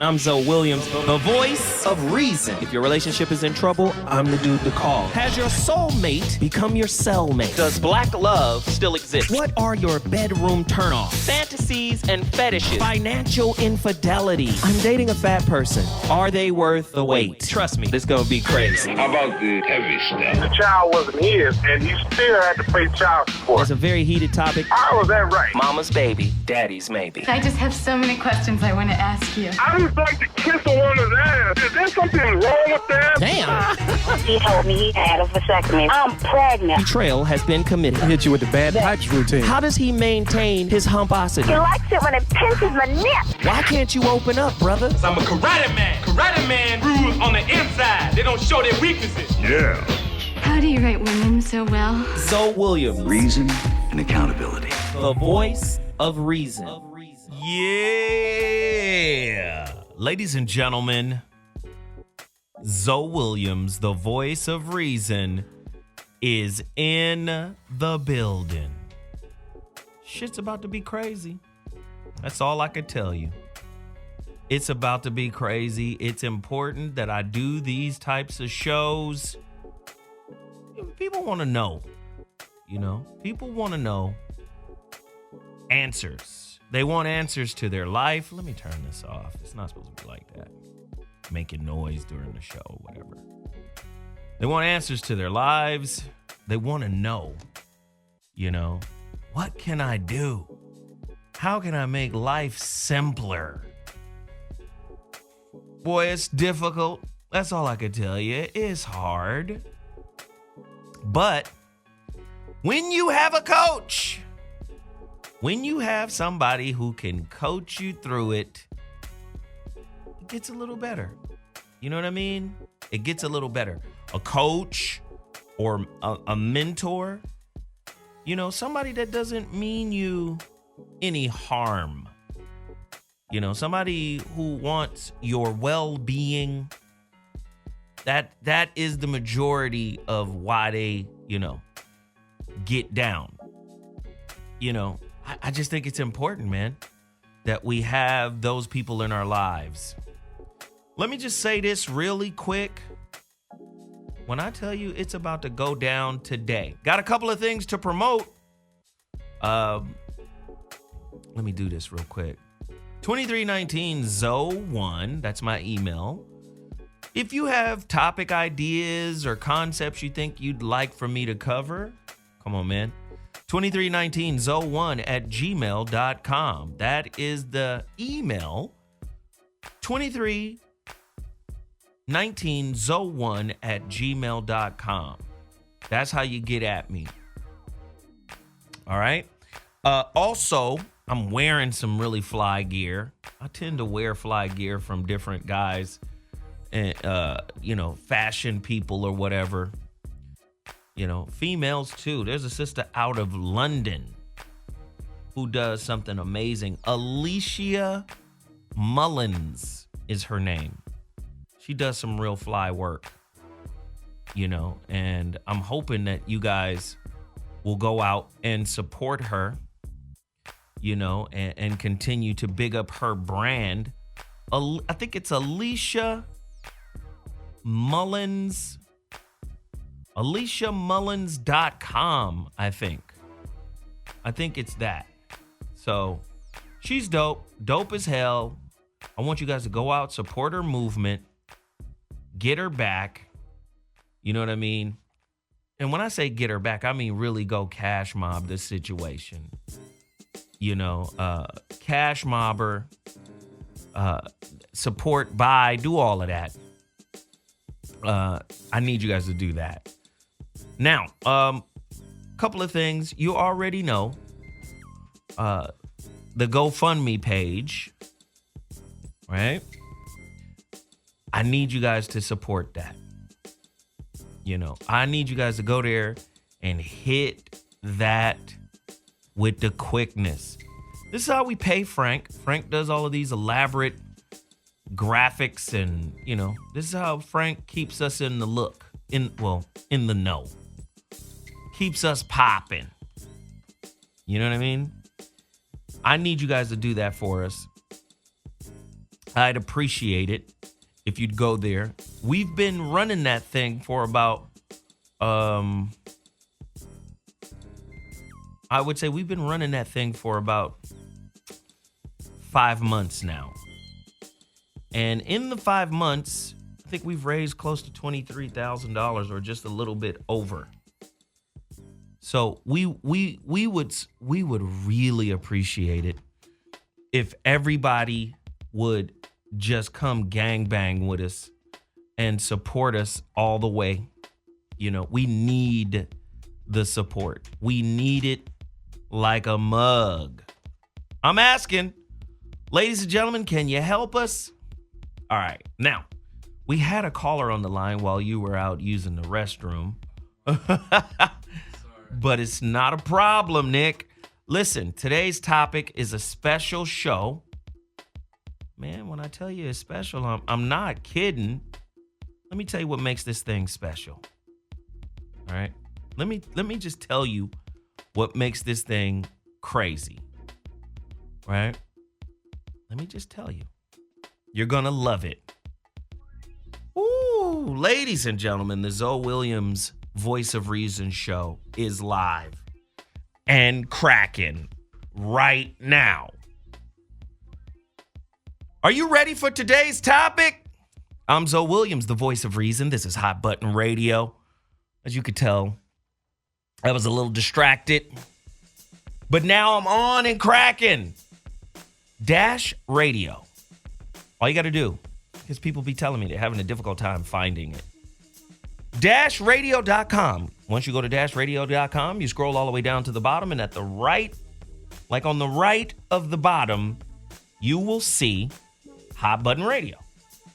I'm Zoe Williams, the voice of reason. If your relationship is in trouble, I'm the dude to call. Has your soulmate become your cellmate? Does black love still exist? What are your bedroom turnoffs? Fantasies and fetishes. Financial infidelity. I'm dating a fat person. Are they worth the wait? Trust me, this is gonna be crazy. How about the heavy stuff? The child wasn't his, and he still had to pay child support. It's a very heated topic. How was that right? Mama's baby, daddy's maybe. I just have so many questions I want to ask you. I just like to kiss a woman's ass. Is there something wrong with that? Damn. He told me he had a vasectomy. I'm pregnant. Betrayal has been committed. Hit you with the bad pipes routine. How does he maintain his humposity? He likes it when it pinches my neck. Why can't you open up, brother? I'm a karate man. Karate man rules on the inside. They don't show their weaknesses. Yeah. How do you write women so well? Zoe Williams, Reason and accountability. the voice of reason. Yeah. Ladies and gentlemen, Zoe Williams, the voice of reason, is in the building. Shit's about to be crazy. That's all I could tell you. It's about to be crazy. It's important that I do these types of shows. People want to know, people want to know answers. They want answers to their life. Let me turn this off. It's not supposed to be like that. Making noise during the show, whatever. They want answers to their lives. They want to know, what can I do? How can I make life simpler? Boy, it's difficult. That's all I can tell you. It's hard. But when you have a coach, when you have somebody who can coach you through it, it gets a little better. You know what I mean? It gets a little better. A coach or a mentor, somebody that doesn't mean you any harm. Somebody who wants your well-being. That is the majority of why they, get down. I just think it's important, man, that we have those people in our lives. Let me just say this really quick. When I tell you it's about to go down today, got a couple of things to promote. Let me do this real quick. 2319ZO1, that's my email. If you have topic ideas or concepts you think you'd like for me to cover, come on, man. 2319zo1@gmail.com. That is the email. 2319zo1@gmail.com. That's how you get at me. All right. Also, I'm wearing some really fly gear. I tend to wear fly gear from different guys and, fashion people or whatever. Females too. There's a sister out of London who does something amazing. Alicia Mullins is her name. She does some real fly work, and I'm hoping that you guys will go out and support her, and continue to big up her brand. I think it's Alicia Mullins. AliciaMullins.com, I think it's that. So she's dope as hell. I want you guys to go out, support her movement, get her back. You know what I mean? And when I say get her back, I mean really go cash mob this situation. Cash mob her, support, buy, do all of that. I need you guys to do that. Now, couple of things you already know. The GoFundMe page, right? I need you guys to support that. I need you guys to go there and hit that with the quickness. This is how we pay Frank. Frank does all of these elaborate graphics and, this is how Frank keeps us in the look, in the know. Keeps us popping. You know what I mean? I need you guys to do that for us. I'd appreciate it if you'd go there. We've been running that thing for about, I would say we've been running that thing for about 5 months now. And in the 5 months, I think we've raised close to $23,000 or just a little bit over. So we would really appreciate it if everybody would just come gangbang with us and support us all the way. You know, we need the support. We need it like a mug. I'm asking, ladies and gentlemen, can you help us? All right. Now, we had a caller on the line while you were out using the restroom. But it's not a problem, Nick. Listen, today's topic is a special show. Man, when I tell you it's special, I'm not kidding. Let me tell you what makes this thing special. All right? Let me just tell you what makes this thing crazy. Right? Let me just tell you. You're going to love it. Ooh, ladies and gentlemen, the Zoe Williams Voice of Reason show is live and cracking right now. Are you ready for today's topic? I'm Zoe Williams, the Voice of Reason. This is Hot Button Radio. As you could tell, I was a little distracted, but now I'm on and cracking. Dash Radio. All you got to do, because people be telling me they're having a difficult time finding it. DashRadio.com. Once you go to DashRadio.com, you scroll all the way down to the bottom, and at the right, like on the right of the bottom, you will see Hot Button Radio.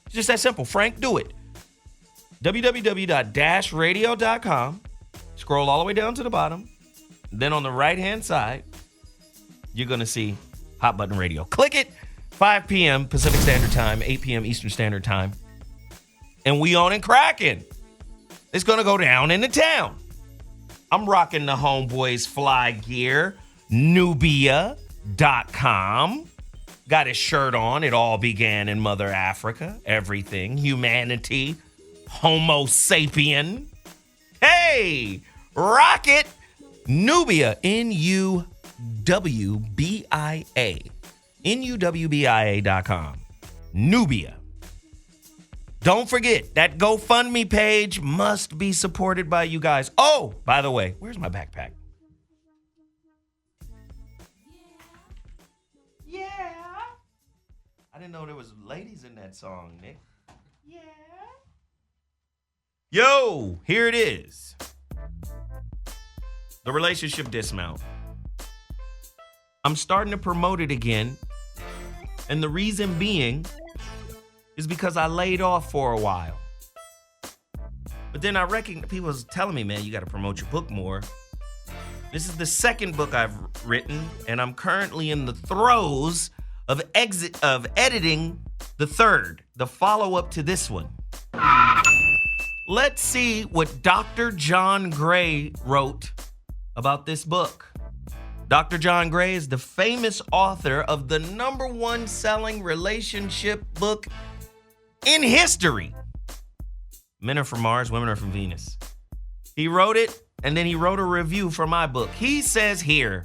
It's just that simple. Frank, do it. www.dashradio.com. Scroll all the way down to the bottom. Then on the right-hand side, you're going to see Hot Button Radio. Click it. 5 p.m. Pacific Standard Time, 8 p.m. Eastern Standard Time. And we on and cracking. It's going to go down in the town. I'm rocking the Homeboys Fly gear, Nubia.com. Got his shirt on. It all began in Mother Africa. Everything. Humanity. Homo sapien. Hey, rock it. Nubia. N-U-W-B-I-A. NUWBIA.com. Nubia. Don't forget, that GoFundMe page must be supported by you guys. Oh, by the way, where's my backpack? Yeah. I didn't know there was ladies in that song, Nick. Yeah. Yo, here it is. The relationship dismount. I'm starting to promote it again. And the reason being is because I laid off for a while. But then I reckon people was telling me, man, you got to promote your book more. This is the second book I've written, and I'm currently in the throes of editing the third, the follow-up to this one. Let's see what Dr. John Gray wrote about this book. Dr. John Gray is the famous author of the #1 selling relationship book in history. Men Are From Mars, Women Are From Venus. He wrote it, and then he wrote a review for my book. He says here,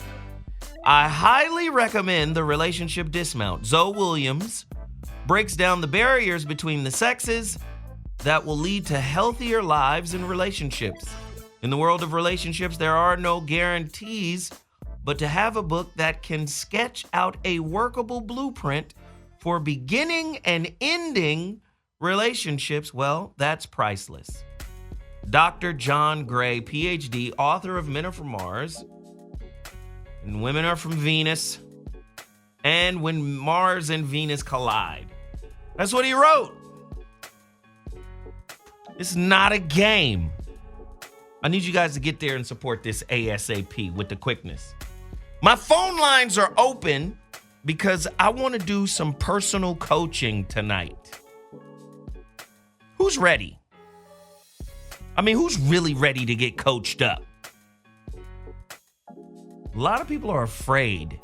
I highly recommend The Relationship Dismount. Zoe Williams breaks down the barriers between the sexes that will lead to healthier lives and relationships. In the world of relationships, there are no guarantees, but to have a book that can sketch out a workable blueprint for beginning and ending relationships, well, that's priceless. Dr. John Gray, PhD, author of Men Are From Mars and Women Are From Venus, and When Mars and Venus Collide. That's what he wrote. It's not a game. I need you guys to get there and support this ASAP with the quickness. My phone lines are open because I want to do some personal coaching tonight. Who's ready? I mean, who's really ready to get coached up? A lot of people are afraid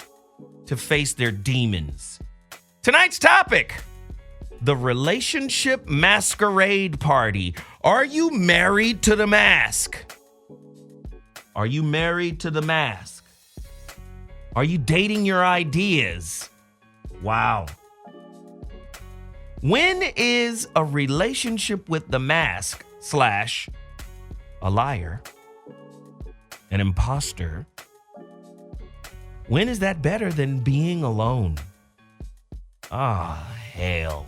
to face their demons. Tonight's topic, the relationship masquerade party. Are you married to the mask? Are you married to the mask? Are you dating your ideas? Wow. When is a relationship with the mask / a liar, an imposter, when is that better than being alone? Ah, hell.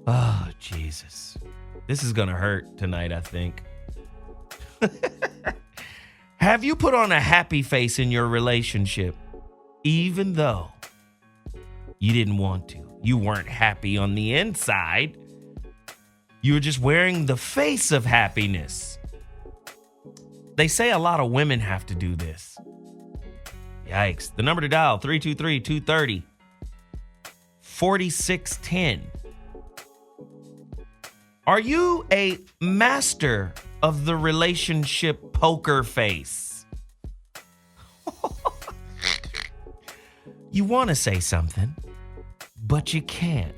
Oh, Jesus. This is going to hurt tonight, I think. Have you put on a happy face in your relationship, even though you didn't want to? You weren't happy on the inside. You were just wearing the face of happiness. They say a lot of women have to do this. Yikes. The number to dial, 323-230-4610. Are you a master of the relationship poker face? You want to say something, but you can't.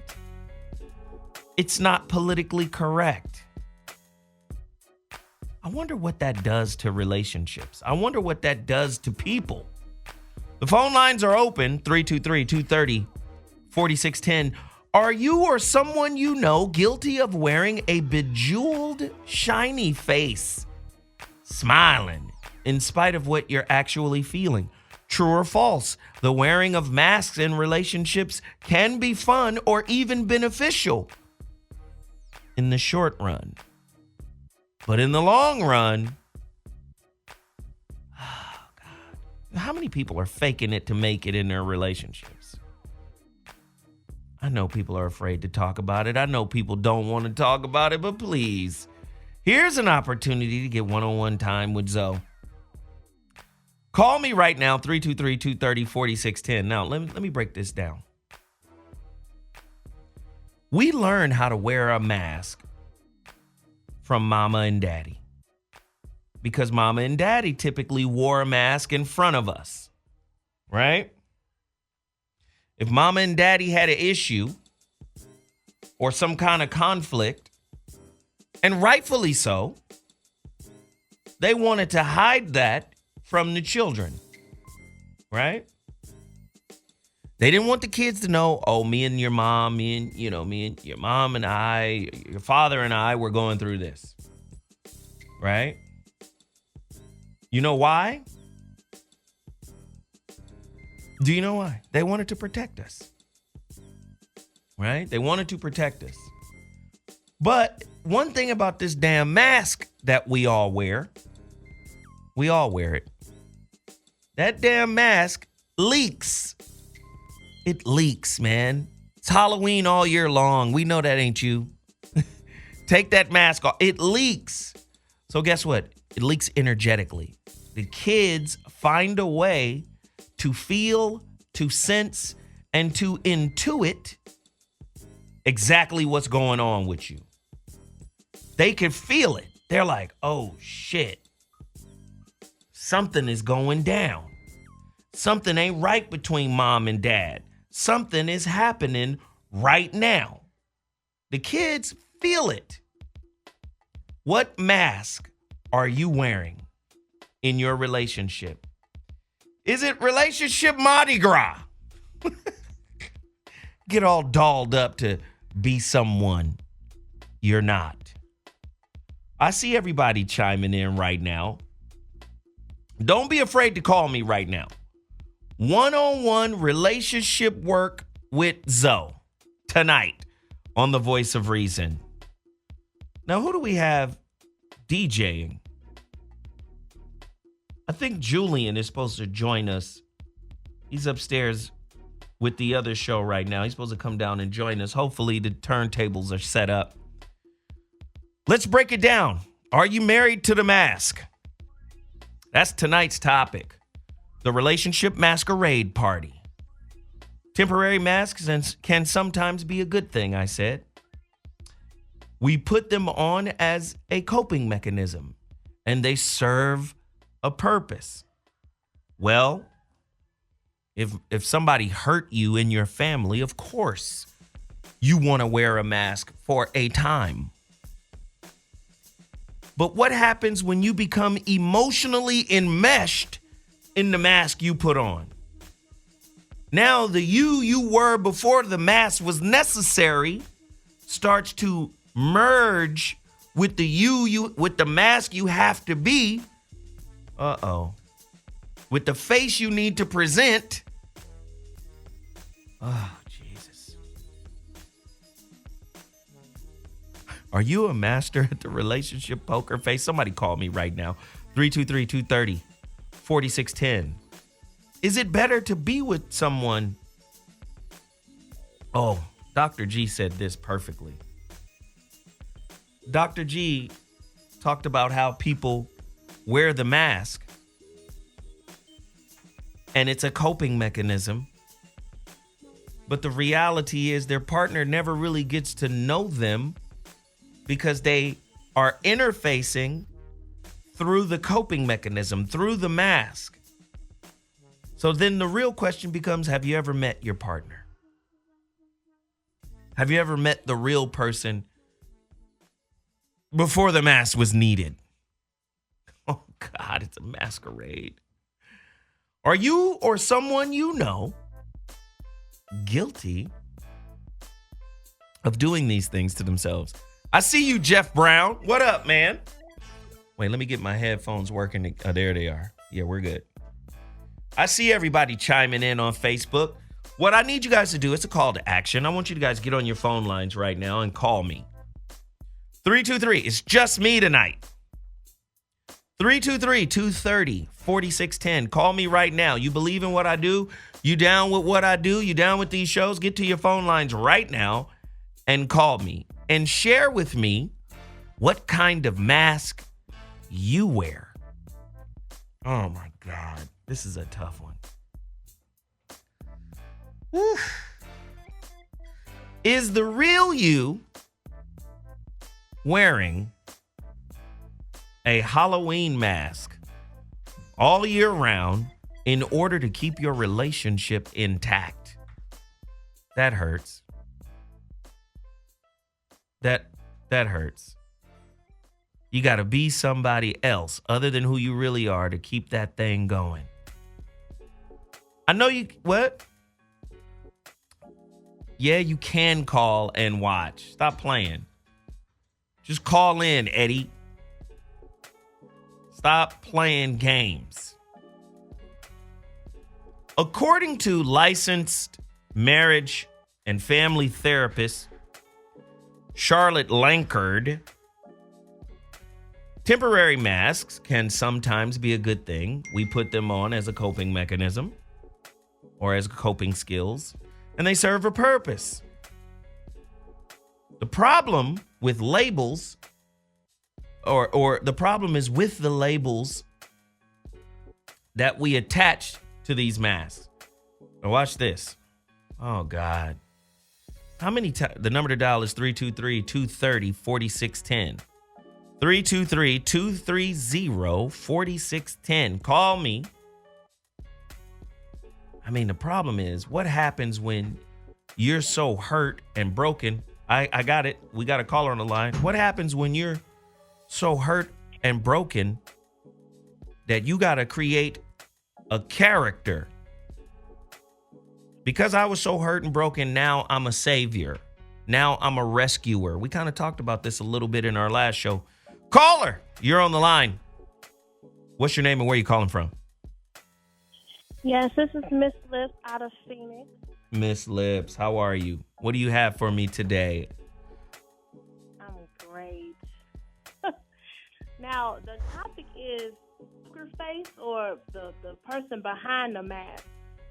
It's not politically correct. I wonder what that does to relationships. I wonder what that does to people. The phone lines are open, 323-230-4610. Are you or someone you know guilty of wearing a bejeweled, shiny face, smiling in spite of what you're actually feeling? True or false? The wearing of masks in relationships can be fun or even beneficial in the short run. But in the long run, oh God, how many people are faking it to make it in their relationships? I know people are afraid to talk about it. I know people don't want to talk about it, but please, here's an opportunity to get one-on-one time with Zoe. Call me right now, 323-230-4610. Now, let me break this down. We learn how to wear a mask from mama and daddy because mama and daddy typically wore a mask in front of us, right? If mama and daddy had an issue or some kind of conflict, and rightfully so, they wanted to hide that from the children, right? They didn't want the kids to know, oh, me and your mom and your mom and I, your father and I were going through this, right? You know why? Do you know why? They wanted to protect us, right? They wanted to protect us. But one thing about this damn mask that we all wear it. That damn mask leaks. It leaks, man. It's Halloween all year long. We know that ain't you. Take that mask off. It leaks. So guess what? It leaks energetically. The kids find a way to feel, to sense, and to intuit exactly what's going on with you. They can feel it. They're like, oh, shit. Something is going down. Something ain't right between mom and dad. Something is happening right now. The kids feel it. What mask are you wearing in your relationship? Is it relationship Mardi Gras? Get all dolled up to be someone you're not. I see everybody chiming in right now. Don't be afraid to call me right now. One-on-one relationship work with Zoe tonight on The Voice of Reason. Now, who do we have DJing? I think Julian is supposed to join us. He's upstairs with the other show right now. He's supposed to come down and join us. Hopefully the turntables are set up. Let's break it down. Are you married to the mask? That's tonight's topic. The relationship masquerade party. Temporary masks can sometimes be a good thing, I said. We put them on as a coping mechanism, and they serve a purpose. Well, if somebody hurt you in your family, of course, you want to wear a mask for a time. But what happens when you become emotionally enmeshed in the mask you put on? Now the you were before the mask was necessary starts to merge with the with the mask you have to be. With the face you need to present. Oh, Jesus. Are you a master at the relationship poker face? Somebody call me right now. 323-230-4610. Is it better to be with someone? Oh, Dr. G said this perfectly. Dr. G talked about how people wear the mask and it's a coping mechanism. But the reality is their partner never really gets to know them because they are interfacing through the coping mechanism, through the mask. So then the real question becomes, have you ever met your partner? Have you ever met the real person before the mask was needed? Oh, God, it's a masquerade. Are you or someone you know guilty of doing these things to themselves? I see you, Jeff Brown. What up, man? Wait, let me get my headphones working. There they are. Yeah, we're good. I see everybody chiming in on Facebook. What I need you guys to do is a call to action. I want you guys to get on your phone lines right now and call me. 323, it's just me tonight. 323-230-4610. Call me right now. You believe in what I do? You down with what I do? You down with these shows? Get to your phone lines right now and call me. And share with me what kind of mask you wear. Oh, my God. This is a tough one. Whew. Is the real you wearing a Halloween mask all year round in order to keep your relationship intact? That hurts. That hurts. You got to be somebody else other than who you really are to keep that thing going. I know you, what? Yeah, you can call and watch. Stop playing. Just call in, Eddie. Stop playing games. According to licensed marriage and family therapist Charlotte Lankard, temporary masks can sometimes be a good thing. We put them on as a coping mechanism or as coping skills, and they serve a purpose. The problem with labels, or the problem is with the labels that we attach to these masks. Now watch this. Oh, God. How many times? The number to dial is 323-230-4610. 323-230-4610. Call me. I mean, the problem is, what happens when you're so hurt and broken? I got it. We got a caller on the line. What happens when you're so hurt and broken that you got to create a character? Because I was so hurt and broken, now I'm a savior. Now I'm a rescuer. We kind of talked about this a little bit in our last show. Caller, you're on the line. What's your name and where you calling from? Yes, this is Miss Lips out of Phoenix. Miss Lips, how are you? What do you have for me today? I'm great. Now, the topic is poker face or the person behind the mask?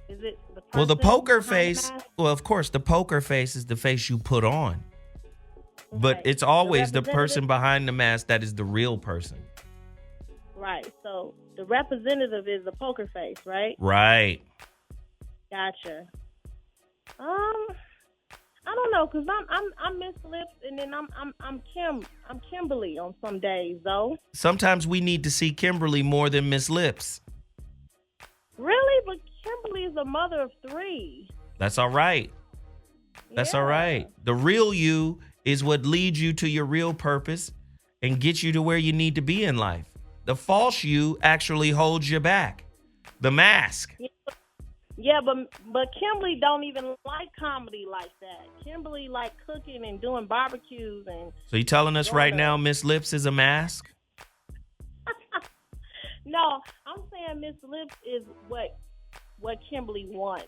Is it the person? Well, the poker face, well, of course, the poker face is the face you put on. Okay. But it's always the person behind the mask that is the real person. Right. So the representative is the poker face, right? Right. Gotcha. I don't know, cause I'm Miss Lips, and then I'm Kimberly on some days though. Sometimes we need to see Kimberly more than Miss Lips. Really? But Kimberly is a mother of 3. That's all right. That's all right. The real you is what leads you to your real purpose and gets you to where you need to be in life. The false you actually holds you back. The mask. Yeah, but Kimberly don't even like comedy like that. Kimberly like cooking and doing barbecues and. So you telling us right now Miss Lips is a mask? No, I'm saying Miss Lips is what Kimberly wants.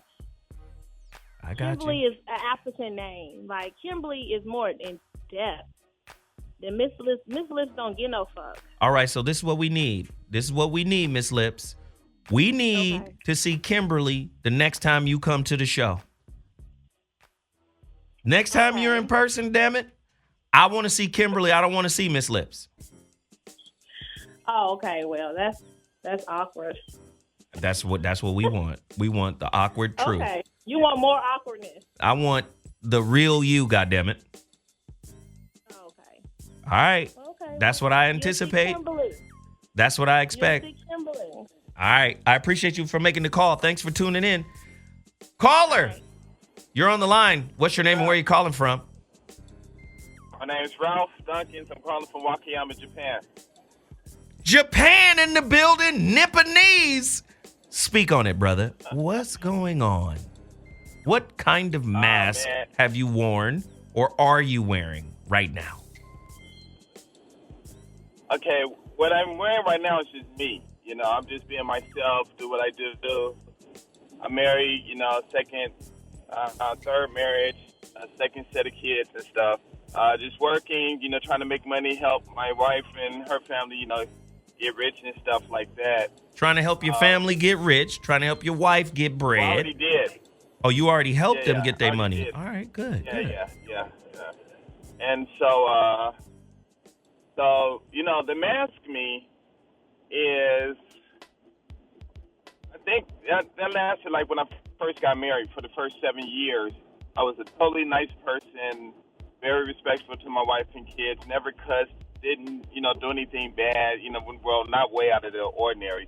I got Kimberly you. is an African name. Like Kimberly is more in depth than Miss Lips. Miss Lips don't get no fuck. All right, so this is what we need. This is what we need, Miss Lips. We need to see Kimberly the next time you come to the show. Next time you're in person, damn it, I want to see Kimberly. I don't want to see Miss Lips. Oh, okay. Well, that's awkward. That's what we want. We want the awkward truth. Okay. You want more awkwardness. I want the real you, goddammit. Okay. All right. Okay. That's what I anticipate. That's what I expect. All right. I appreciate you for making the call. Thanks for tuning in. Caller, you're on the line. What's your name and where you calling from? My name is Ralph Dunkins. I'm calling from Wakayama, Japan. Japan in the building. Nipponese. Speak on it, brother. What's going on? What kind of mask have you worn or are you wearing right now? Okay, what I'm wearing right now is just me. You know, I'm just being myself, do what I do. I'm married, you know, third marriage, second set of kids and stuff. Just working, you know, trying to make money, help my wife and her family, you know, get rich and stuff like that. Trying to help your family get rich, trying to help your wife get bread. I already did. Oh, you already helped them get their money. Did. All right, good. Yeah. And so, you know, the mask me is, I think that lasted like when I first got married for the first 7 years. I was a totally nice person, very respectful to my wife and kids, never cussed, didn't, you know, do anything bad, you know, well, not way out of the ordinary.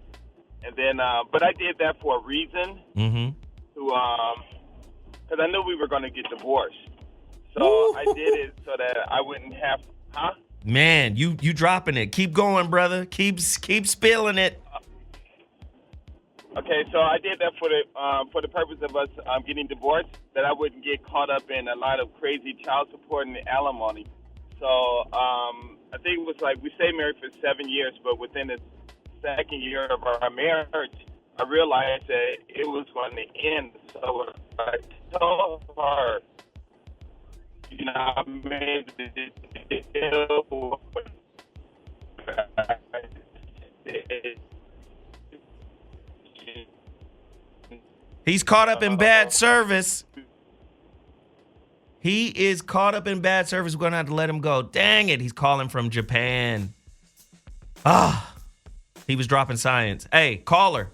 And then, but I did that for a reason. Mm-hmm. Because I knew we were going to get divorced. So I did it so that I wouldn't have, Man, you dropping it. Keep going, brother. Keep spilling it. Okay, so I did that for the purpose of us getting divorced, that I wouldn't get caught up in a lot of crazy child support and alimony. So I think it was like we stayed married for 7 years, but within the second year of our marriage, I realized that it was going to end. So I told her, you know, I made the deal. He's caught up in bad service. He is caught up in bad service. We're going to have to let him go. Dang it. He's calling from Japan. He was dropping science. Hey, caller,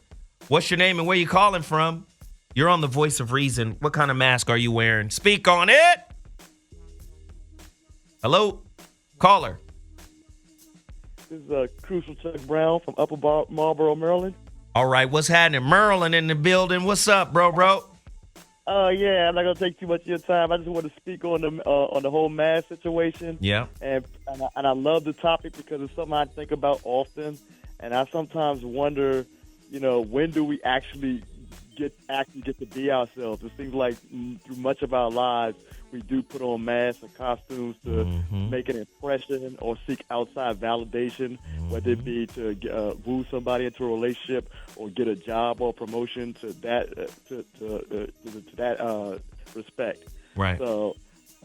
what's your name and where you calling from? You're on the Voice of Reason. What kind of mask are you wearing? Speak on it. Hello, caller. This is Crucial Chuck Brown from Upper Marlboro, Maryland. All right, what's happening? Merlin in the building. What's up, bro? Yeah, I'm not gonna take too much of your time. I just want to speak on the whole mask situation. Yeah. And I love the topic because it's something I think about often, and I sometimes wonder, you know, when do we actually get to be ourselves? It seems like through much of our lives, we do put on masks and costumes to make an impression or seek outside validation, whether it be to woo somebody into a relationship or get a job or promotion to that respect. Right. So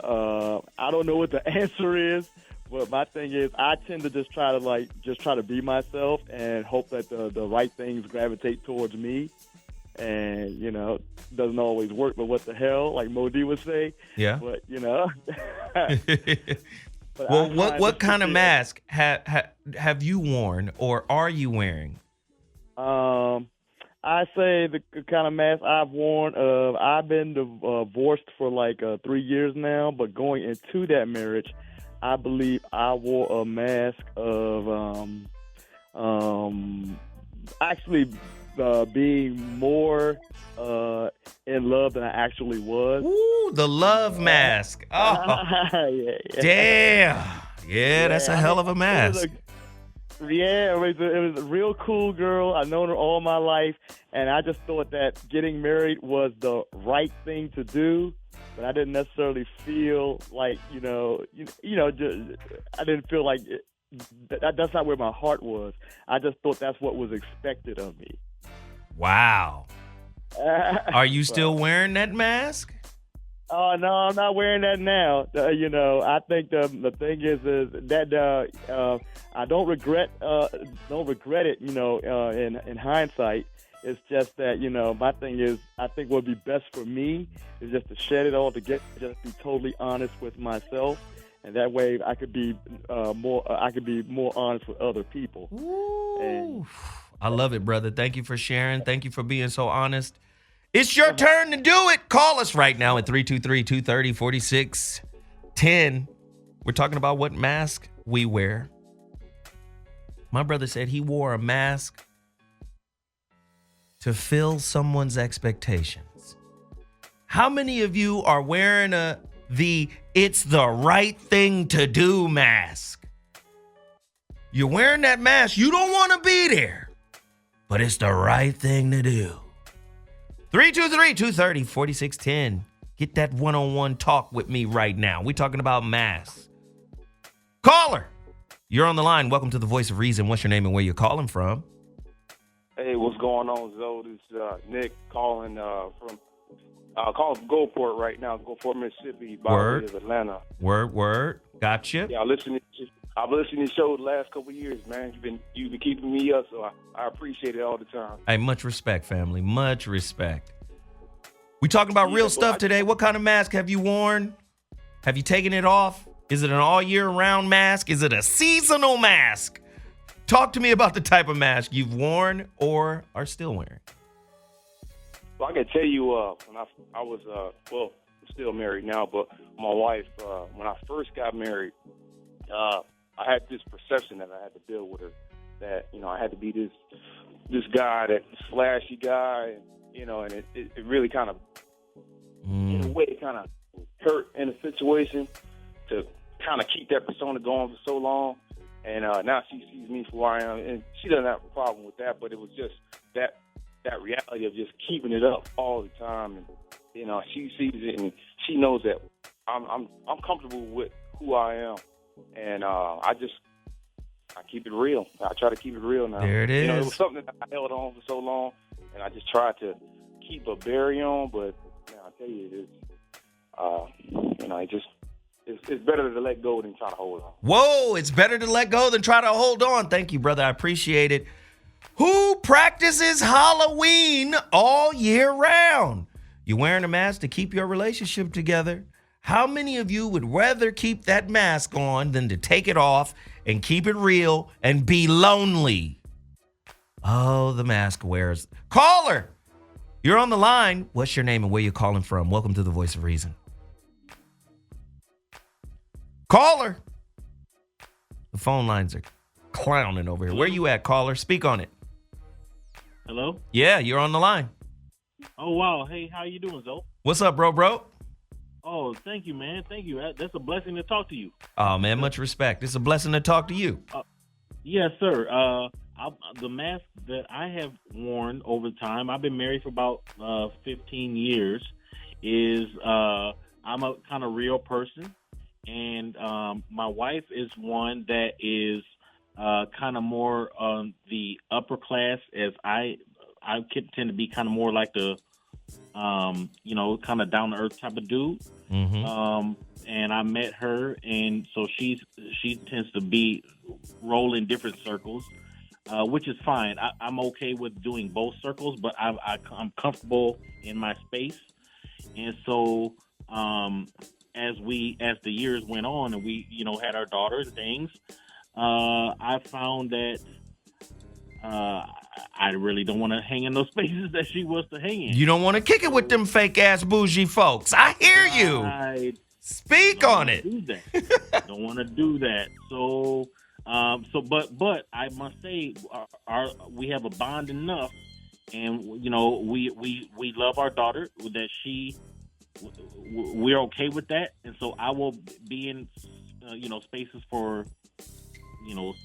I don't know what the answer is, but my thing is I tend to just try to be myself and hope that the right things gravitate towards me. And, you know, doesn't always work, but what the hell, like Modi would say. Yeah. But, you know. Well, what kind of mask have you worn or are you wearing? I say the kind of mask I've worn, I've been divorced for like 3 years now, but going into that marriage, I believe I wore a mask of actually being more in love than I actually was. Ooh, the love mask. Oh, yeah. damn. Yeah, that's a hell of a mask. It was a real cool girl. I've known her all my life, and I just thought that getting married was the right thing to do. But I didn't necessarily feel like, I didn't feel like that's not where my heart was. I just thought that's what was expected of me. Wow. Are you still wearing that mask? Oh, no, I'm not wearing that now. I think the thing is that I don't regret it, in hindsight. It's just that, my thing is, I think what would be best for me is just to shed it all together, just be totally honest with myself. And that way I could be more honest with other people. Ooh. I love it, brother. Thank you for sharing. Thank you for being so honest. It's your turn to do it. Call us right now at 323-230-4610. We're talking about what mask we wear. My brother said he wore a mask to fill someone's expectations. How many of you are wearing the "it's the right thing to do" mask? You're wearing that mask. You don't want to be there, but it's the right thing to do. 323-230-4610. Get that one-on-one talk with me right now. We're talking about masks. Caller, you're on the line. Welcome to the Voice of Reason. What's your name and where you're calling from? Hey, what's going on, Zoe? This is Nick calling from Gulfport right now, Gulfport, Mississippi, by way of Atlanta. Word. Gotcha. Yeah, I've listened to your show the last couple of years, man. You've been keeping me up, so I appreciate it all the time. Hey, much respect, family. Much respect. We talking about real stuff today. What kind of mask have you worn? Have you taken it off? Is it an all year round mask? Is it a seasonal mask? Talk to me about the type of mask you've worn or are still wearing. Well, I can tell you when I was, I'm still married now, but my wife, when I first got married, I had this perception that I had to deal with her, that, I had to be this guy, that flashy guy, and it really kind of, in a way, it kind of hurt in a situation to kind of keep that persona going for so long. And now she sees me for who I am, and she doesn't have a problem with that, but it was just that reality of just keeping it up all the time. And, she sees it, and she knows that I'm comfortable with who I am. And I keep it real. I try to keep it real now. There it is. It was something that I held on for so long, and I just tried to keep a berry on. But I tell you, it's better to let go than try to hold on. Whoa, it's better to let go than try to hold on. Thank you, brother. I appreciate it. Who practices Halloween all year round? You're wearing a mask to keep your relationship together. How many of you would rather keep that mask on than to take it off and keep it real and be lonely? Oh, the mask wearers. Caller, you're on the line. What's your name and where you calling from? Welcome to the Voice of Reason. Caller. The phone lines are clowning over here. Where you at, caller? Speak on it. Hello? Yeah, you're on the line. Oh, wow. Hey, how you doing, Zoe? What's up, bro? Oh, thank you, man. Thank you. That's a blessing to talk to you. Oh, man, much respect. It's a blessing to talk to you. Yes, sir. The mask that I have worn over time, I've been married for about 15 years, is I'm a kind of real person. And my wife is one that is kind of more on the upper class, as I tend to be kind of more like the, kind of down to earth type of dude. Mm-hmm. And I met her, and so she tends to be roll in different circles, which is fine. I'm okay with doing both circles, but I'm comfortable in my space, and so as the years went on and we had our daughters and things, I found that I really don't want to hang in those spaces that she was to hang in. You don't want to kick it with them fake ass bougie folks. I hear you. Speak on it. Don't want to do that. But I must say, we have a bond enough and you know, we love our daughter. That we're okay with that, and so I will be in spaces for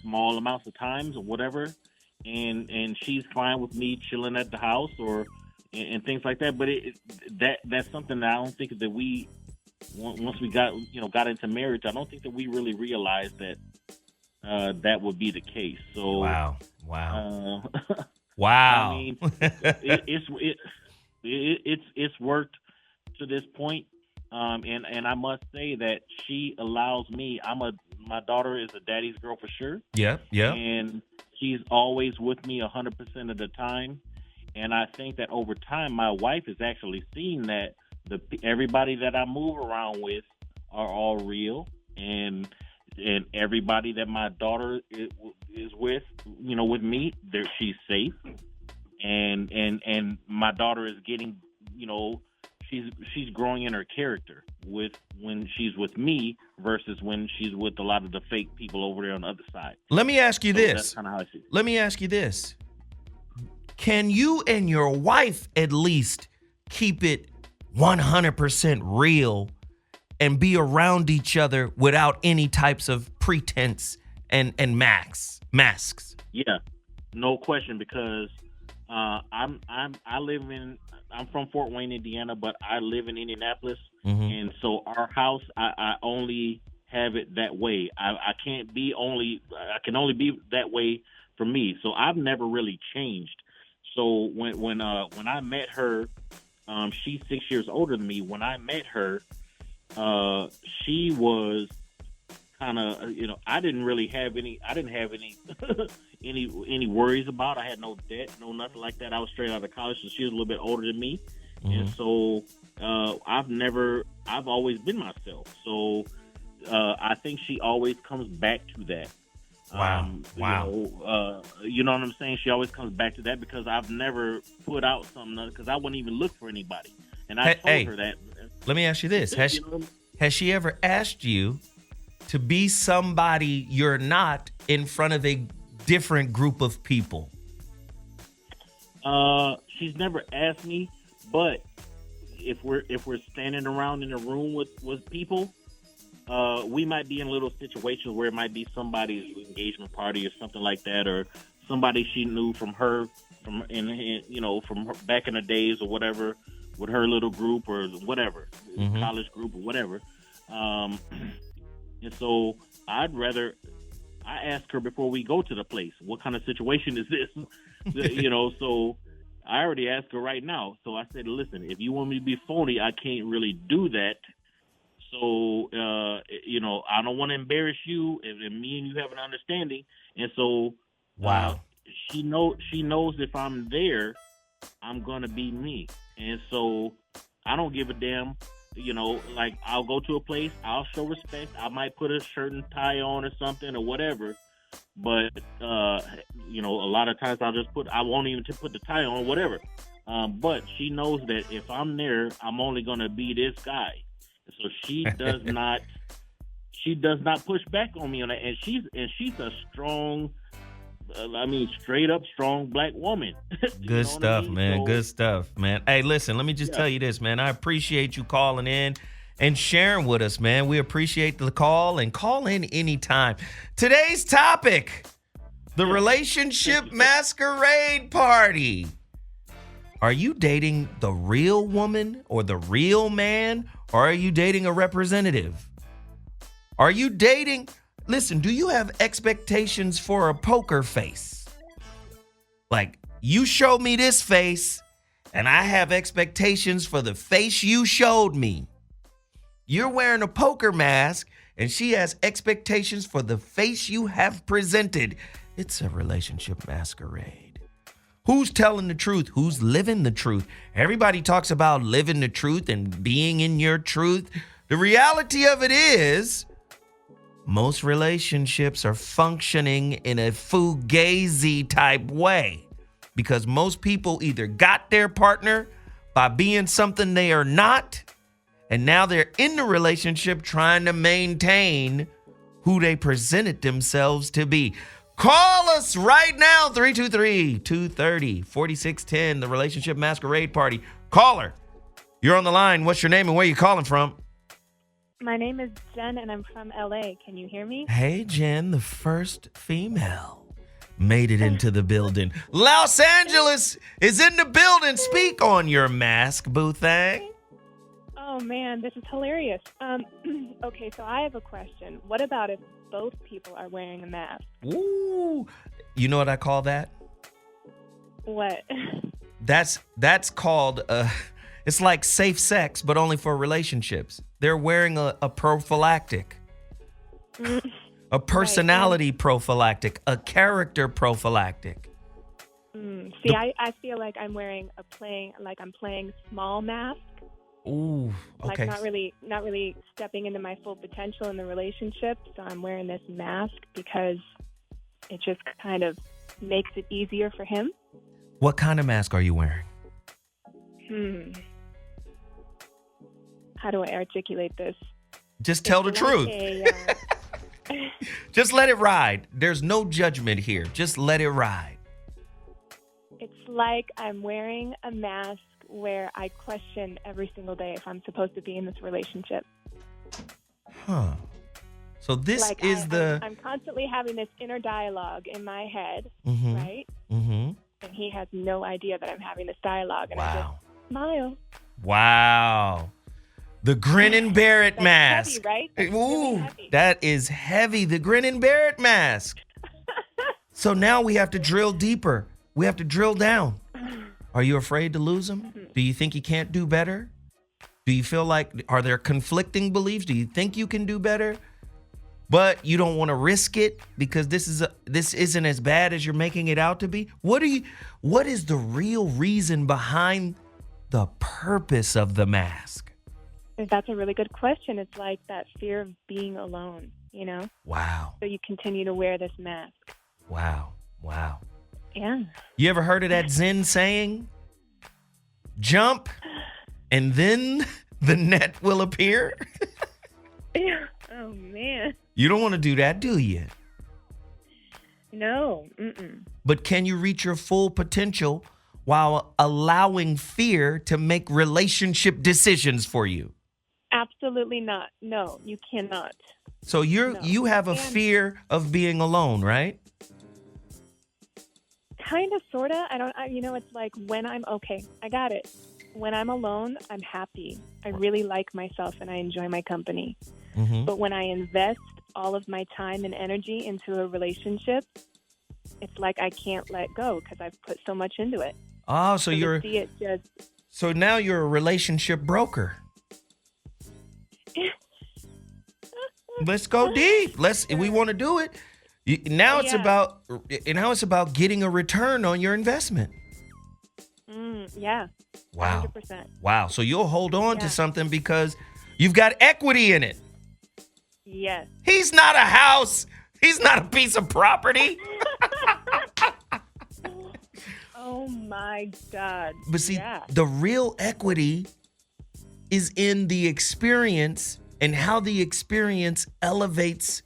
small amounts of times or whatever, and she's fine with me chilling at the house and things like that. But that's something that I don't think that we, once we got into marriage, I don't think that we really realized that that would be the case. So wow. I mean, it's worked to this point, and I must say that she allows me. My daughter is a daddy's girl for sure. Yeah. And she's always with me 100% of the time. And I think that over time, my wife has actually seen that everybody that I move around with are all real, and everybody that my daughter is with, with me, she's safe, and my daughter is getting, she's growing in her character when she's with me versus when she's with a lot of the fake people over there on the other side. Let me ask you this. That's kind of how I see it. Let me ask you this. Can you and your wife at least keep it 100% real and be around each other without any types of pretense and masks? Yeah, no question, because I'm from Fort Wayne, Indiana, but I live in Indianapolis, and so our house, I only have it that way. I can only be that way for me. So I've never really changed. So when I met her, she's 6 years older than me. When I met her, she was kind of, I didn't have any any worries about. I had no debt, no nothing like that. I was straight out of college, so she was a little bit older than me. And so I've always been myself. So I think she always comes back to that. Wow. You know what I'm saying? She always comes back to that because I've never put out something, because I wouldn't even look for anybody. And I told her that. Let me ask you this. Has she ever asked you to be somebody you're not in front of a different group of people? She's never asked me, but if we're standing around in a room with people, we might be in little situations where it might be somebody's engagement party or something like that, or somebody she knew from her back in the days or whatever, with her little group or whatever, college group or whatever. And so I ask her before we go to the place, what kind of situation is this? So I already asked her right now. So I said, listen, if you want me to be phony, I can't really do that. So, I don't want to embarrass you, and me and you have an understanding. And so, she knows if I'm there, I'm going to be me. And so I don't give a damn, like I'll go to a place, I'll show respect. I might put a shirt and tie on or something or whatever. But, a lot of times I won't even put the tie on or whatever. But she knows that if I'm there, I'm only going to be this guy. So she does not push back on me on that, and she's a strong, straight up strong black woman. Good stuff, man. So, good stuff, man. Hey, listen, let me just tell you this, man. I appreciate you calling in and sharing with us, man. We appreciate the call, and call in anytime. Today's topic, the relationship masquerade party. Are you dating the real woman or the real man? Or are you dating a representative? Are you dating? Listen, do you have expectations for a poker face? Like, you showed me this face, and I have expectations for the face you showed me. You're wearing a poker mask, and she has expectations for the face you have presented. It's a relationship masquerade. Who's telling the truth? Who's living the truth? Everybody talks about living the truth and being in your truth. The reality of it is, most relationships are functioning in a fugazi type way, because most people either got their partner by being something they are not, and now they're in the relationship trying to maintain who they presented themselves to be. Call us right now, 323-230-4610, the Relationship Masquerade Party. Caller, you're on the line. What's your name and where you calling from? My name is Jen, and I'm from L.A. Can you hear me? Hey, Jen, the first female made it into the building. Los Angeles is in the building. Speak on your mask, boo thing. Oh, man, this is hilarious. Okay, so I have a question. What about if both people are wearing a mask? Ooh. You know what I call that? What? That's called, it's like safe sex, but only for relationships. They're wearing a prophylactic, a personality prophylactic, a character prophylactic. See, I feel like I'm wearing I'm playing small mask. Ooh, okay. Like not really stepping into my full potential in the relationship. So I'm wearing this mask because it just kind of makes it easier for him. What kind of mask are you wearing? How do I articulate this? Just tell the truth. Just let it ride. There's no judgment here. Just let it ride. It's like I'm wearing a mask where I question every single day if I'm supposed to be in this relationship. Huh. So this like is I'm constantly having this inner dialogue in my head, right? Mm-hmm. And he has no idea that I'm having this dialogue. And I just smile. Wow. The grin and bear it mask. Heavy, right? That's Ooh, really heavy. that is heavy. The grin and bear it mask. So now we have to drill deeper. We have to drill down. Are you afraid to lose him? Do you think you can't do better? Do you feel like, are there conflicting beliefs? Do you think you can do better? But you don't want to risk it because this isn't as bad as you're making it out to be? What is the real reason behind the purpose of the mask? That's a really good question. It's like that fear of being alone, you know? Wow. So you continue to wear this mask. Wow. Yeah. You ever heard of that Zen saying? Jump, and then the net will appear? Oh, man. You don't want to do that, do you? No. But can you reach your full potential while allowing fear to make relationship decisions for you? Absolutely not. No, you cannot. So you have a fear of being alone, right? Kind of, sort of. It's like when I'm okay, I got it. When I'm alone, I'm happy. I really like myself and I enjoy my company. Mm-hmm. But when I invest all of my time and energy into a relationship, it's like I can't let go because I've put so much into it. Oh, so so now you're a relationship broker. Let's go deep. We want to do it. Now it's about getting a return on your investment. Yeah. Wow. 100%. Wow. So you'll hold on to something because you've got equity in it. Yes. He's not a house. He's not a piece of property. Oh my God. But see, the real equity is in the experience and how the experience elevates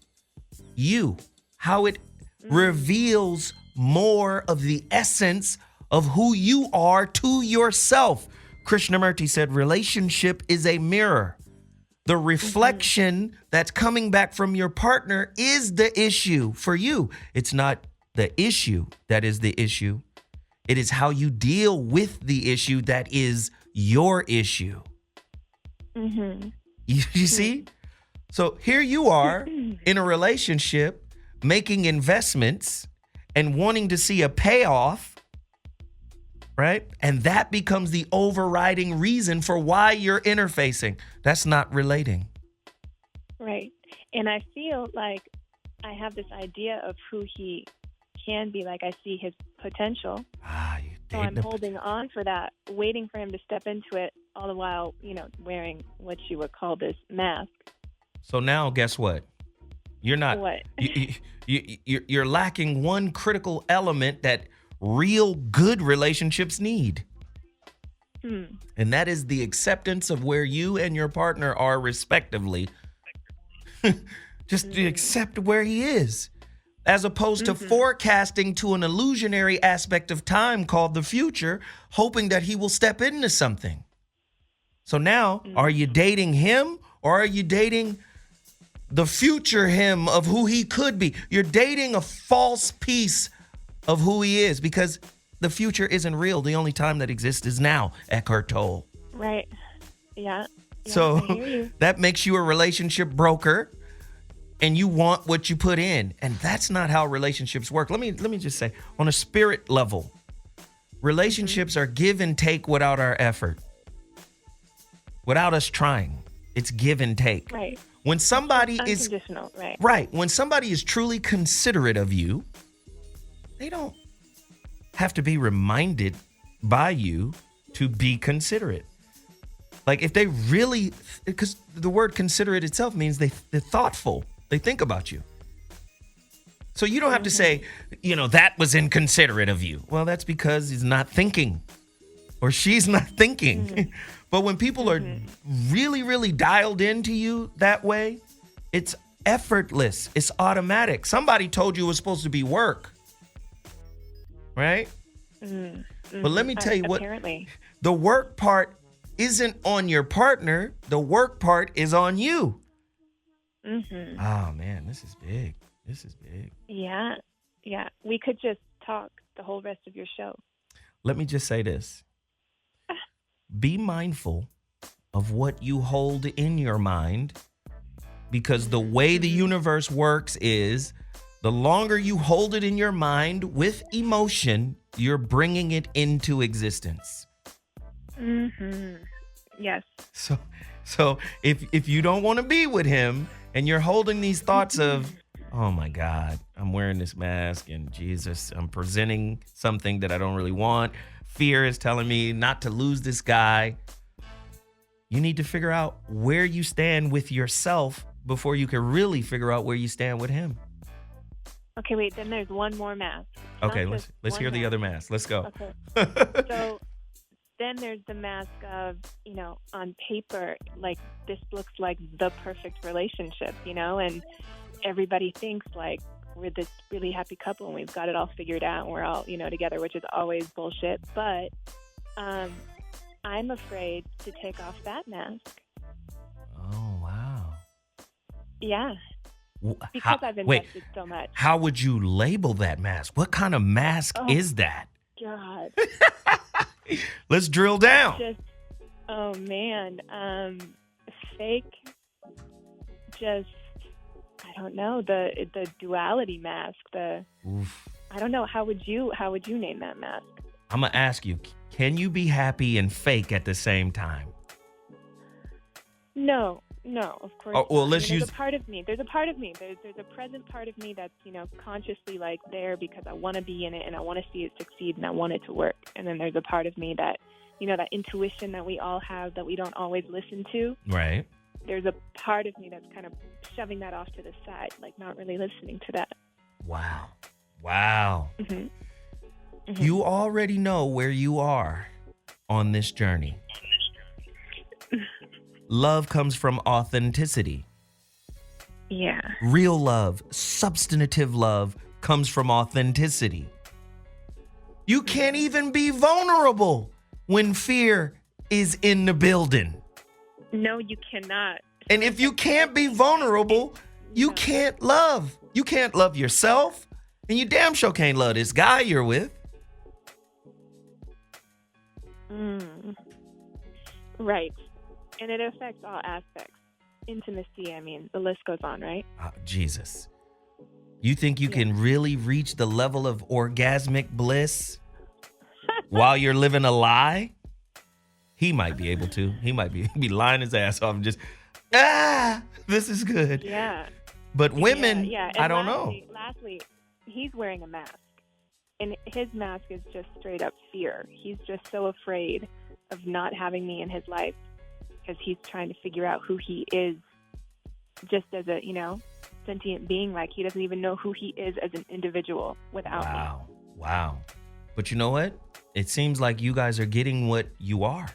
you, how it reveals more of the essence of who you are to yourself. Krishnamurti said, relationship is a mirror. The reflection that's coming back from your partner is the issue for you. It's not the issue that is the issue. It is how you deal with the issue that is your issue. Mm-hmm. You see? So here you are in a relationship, making investments and wanting to see a payoff, right? And that becomes the overriding reason for why you're interfacing. That's not relating. Right. And I feel like I have this idea of who he can be. Like I see his potential. So I'm holding on for that, waiting for him to step into it, all the while, wearing what you would call this mask. So now guess what? You're not. What? You're lacking one critical element that real good relationships need. And that is the acceptance of where you and your partner are respectively. Just to accept where he is. as opposed to forecasting to an illusionary aspect of time called the future, hoping that he will step into something. So now, are you dating him or are you dating the future him of who he could be? You're dating a false piece of who he is because the future isn't real. The only time that exists is now, Eckhart Tolle. Right. Yeah. So I hear you. that makes you a relationship broker. And you want what you put in. And that's not how relationships work. Let me just say, on a spirit level, relationships are give and take without our effort. Without us trying. It's give and take. Right. When somebody is unconditional, right. Right. When somebody is truly considerate of you, they don't have to be reminded by you to be considerate. Like if they really, because the word considerate itself means they're thoughtful. They think about you. So you don't have to say, that was inconsiderate of you. Well, that's because he's not thinking or she's not thinking. But when people are really, really dialed into you that way, it's effortless. It's automatic. Somebody told you it was supposed to be work. Right? But let me tell you what, apparently. The work part isn't on your partner. The work part is on you. Oh, man, this is big. This is big. Yeah. Yeah. We could just talk the whole rest of your show. Let me just say this. Be mindful of what you hold in your mind, because the way the universe works is the longer you hold it in your mind with emotion, you're bringing it into existence. Yes. So if you don't want to be with him and you're holding these thoughts of, oh my God, I'm wearing this mask and Jesus, I'm presenting something that I don't really want. Fear is telling me not to lose this guy. You need to figure out where you stand with yourself before you can really figure out where you stand with him. Okay, wait, then there's one more mask. Okay, let's hear the other mask. Let's go. Okay. So then there's the mask of, on paper, like this looks like the perfect relationship, and everybody thinks like we're this really happy couple and we've got it all figured out and we're all, together, which is always bullshit. But I'm afraid to take off that mask. Oh, wow. Yeah. Because I've invested so much. How would you label that mask? What kind of mask is that? God. Let's drill down. Oh man, fake. Just, I don't know, the duality mask. Oof. I don't know. How would you name that mask? I'm gonna ask you. Can you be happy and fake at the same time? No, of course. Oh, well, let's use. There's a part of me. There's a present part of me that's consciously like there because I want to be in it and I want to see it succeed and I want it to work. And then there's a part of me that that intuition that we all have that we don't always listen to. Right. There's a part of me that's kind of shoving that off to the side, like not really listening to that. Wow. You already know where you are on this journey. Love comes from authenticity. Yeah. Real love, substantive love comes from authenticity. You can't even be vulnerable when fear is in the building. No, you cannot. And if you can't be vulnerable, you can't love. You can't love yourself, and you damn sure can't love this guy you're with. Right. And it affects all aspects. Intimacy, I mean, the list goes on, right? Jesus. You think you can really reach the level of orgasmic bliss while you're living a lie? He might be able to. He might be lying his ass off and just, this is good. Yeah. But women, yeah. I don't know. Lastly, he's wearing a mask. And his mask is just straight up fear. He's just so afraid of not having me in his life because he's trying to figure out who he is just as a, sentient being. Like he doesn't even know who he is as an individual without me. Wow. But you know what? It seems like you guys are getting what you are.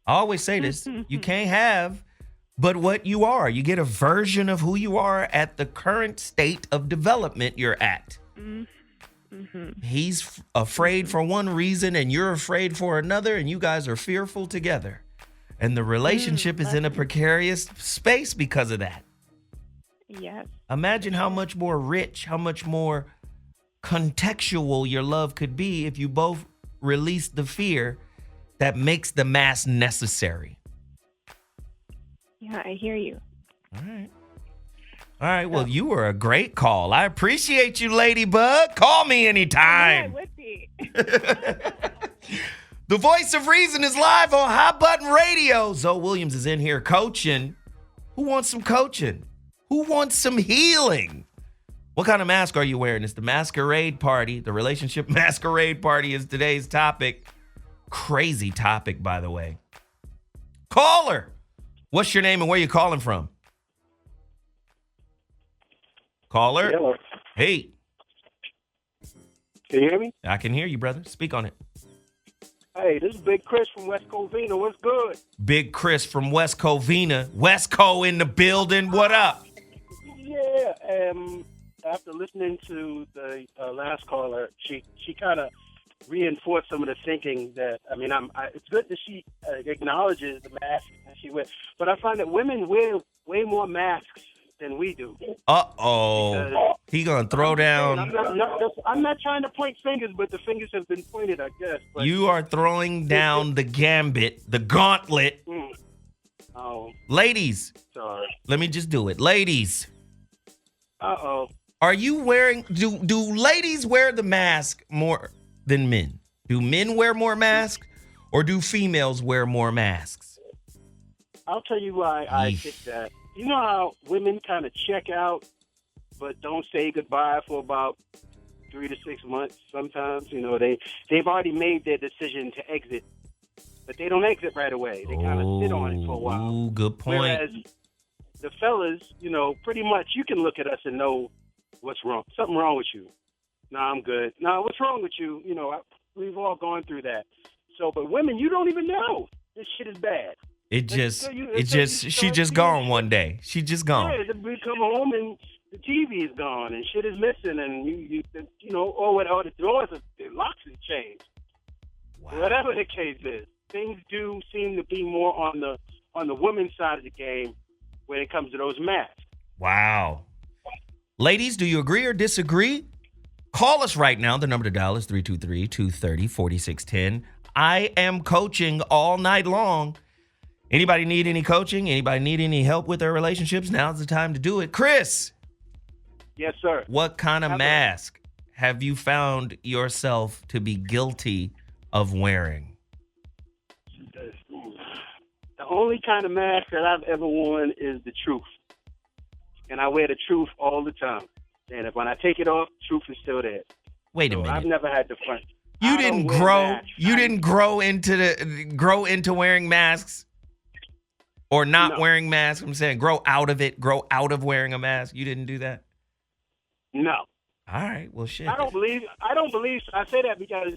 I always say this. You can't have but what you are. You get a version of who you are at the current state of development you're at. Mm-hmm. He's afraid for one reason and you're afraid for another, and you guys are fearful together. And the relationship is in a precarious space because of that. Yes. Imagine how much more rich, how much more contextual your love could be if you both release the fear that makes the mask necessary. Yeah, I hear you. All right. Well, you were a great call. I appreciate you, Ladybug. Call me anytime. I would be. The Voice of Reason is live on HotButton-Radio. Zoe Williams is in here coaching. Who wants some coaching? Who wants some healing? What kind of mask are you wearing? It's the masquerade party. The relationship masquerade party is today's topic. Crazy topic, by the way. Caller, what's your name and where you calling from? Caller? Hello. Hey. Can you hear me? I can hear you, brother. Speak on it. Hey, this is Big Chris from West Covina. What's good? Big Chris from West Covina. West Co in the building. What up? Yeah, after listening to the last caller, she kind of reinforced some of the thinking that, it's good that she acknowledges the mask that she wears, but I find that women wear way more masks than we do. Uh-oh. He gonna throw down. I'm not trying to point fingers, but the fingers have been pointed, I guess. But you are throwing down the gambit, the gauntlet. Oh. Ladies. Sorry. Let me just do it. Ladies. Uh-oh. Are you wearing, do ladies wear the mask more than men? Do men wear more masks or do females wear more masks? I'll tell you why I think that. You know how women kind of check out but don't say goodbye for about 3 to 6 months sometimes? You know, they've already made their decision to exit, but they don't exit right away. They kind of sit on it for a while. Ooh, good point. Whereas the fellas, you know, pretty much you can look at us and know what's wrong. Something wrong with you. Nah, I'm good. Nah, what's wrong with you? You know, we've all gone through that. So, but women, you don't even know. This shit is bad. She just gone one day. She just gone. Yeah, we come home and the TV is gone and shit is missing and you know, or the doors, the locks have changed. Wow. Whatever the case is, things do seem to be more on the women's side of the game when it comes to those masks. Wow. Ladies, do you agree or disagree? Call us right now. The number to dial is 323-230-4610. I am coaching all night long. Anybody need any coaching? Anybody need any help with their relationships? Now's the time to do it. Chris. Yes, sir. What kind of mask have you found yourself to be guilty of wearing? The only kind of mask that I've ever worn is the truth. And I wear the truth all the time. And when I take it off, truth is still there. Wait a minute. I've never had the front. You didn't grow into wearing masks or not wearing masks. I'm saying grow out of it, grow out of wearing a mask. You didn't do that? No. All right. Well, shit. I don't believe. I say that because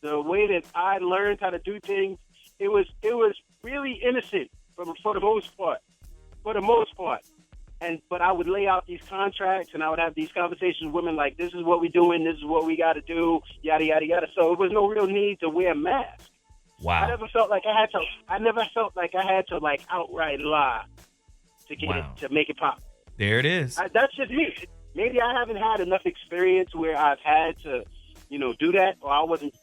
the way that I learned how to do things, it was really innocent for the most part. But I would lay out these contracts and I would have these conversations with women like, this is what we're doing, this is what we got to do, yada, yada, yada. So it was no real need to wear a mask. Wow. I never felt like I had to like outright lie to get it, to make it pop. There it is. That's just me. Maybe I haven't had enough experience where I've had to, do that, or I wasn't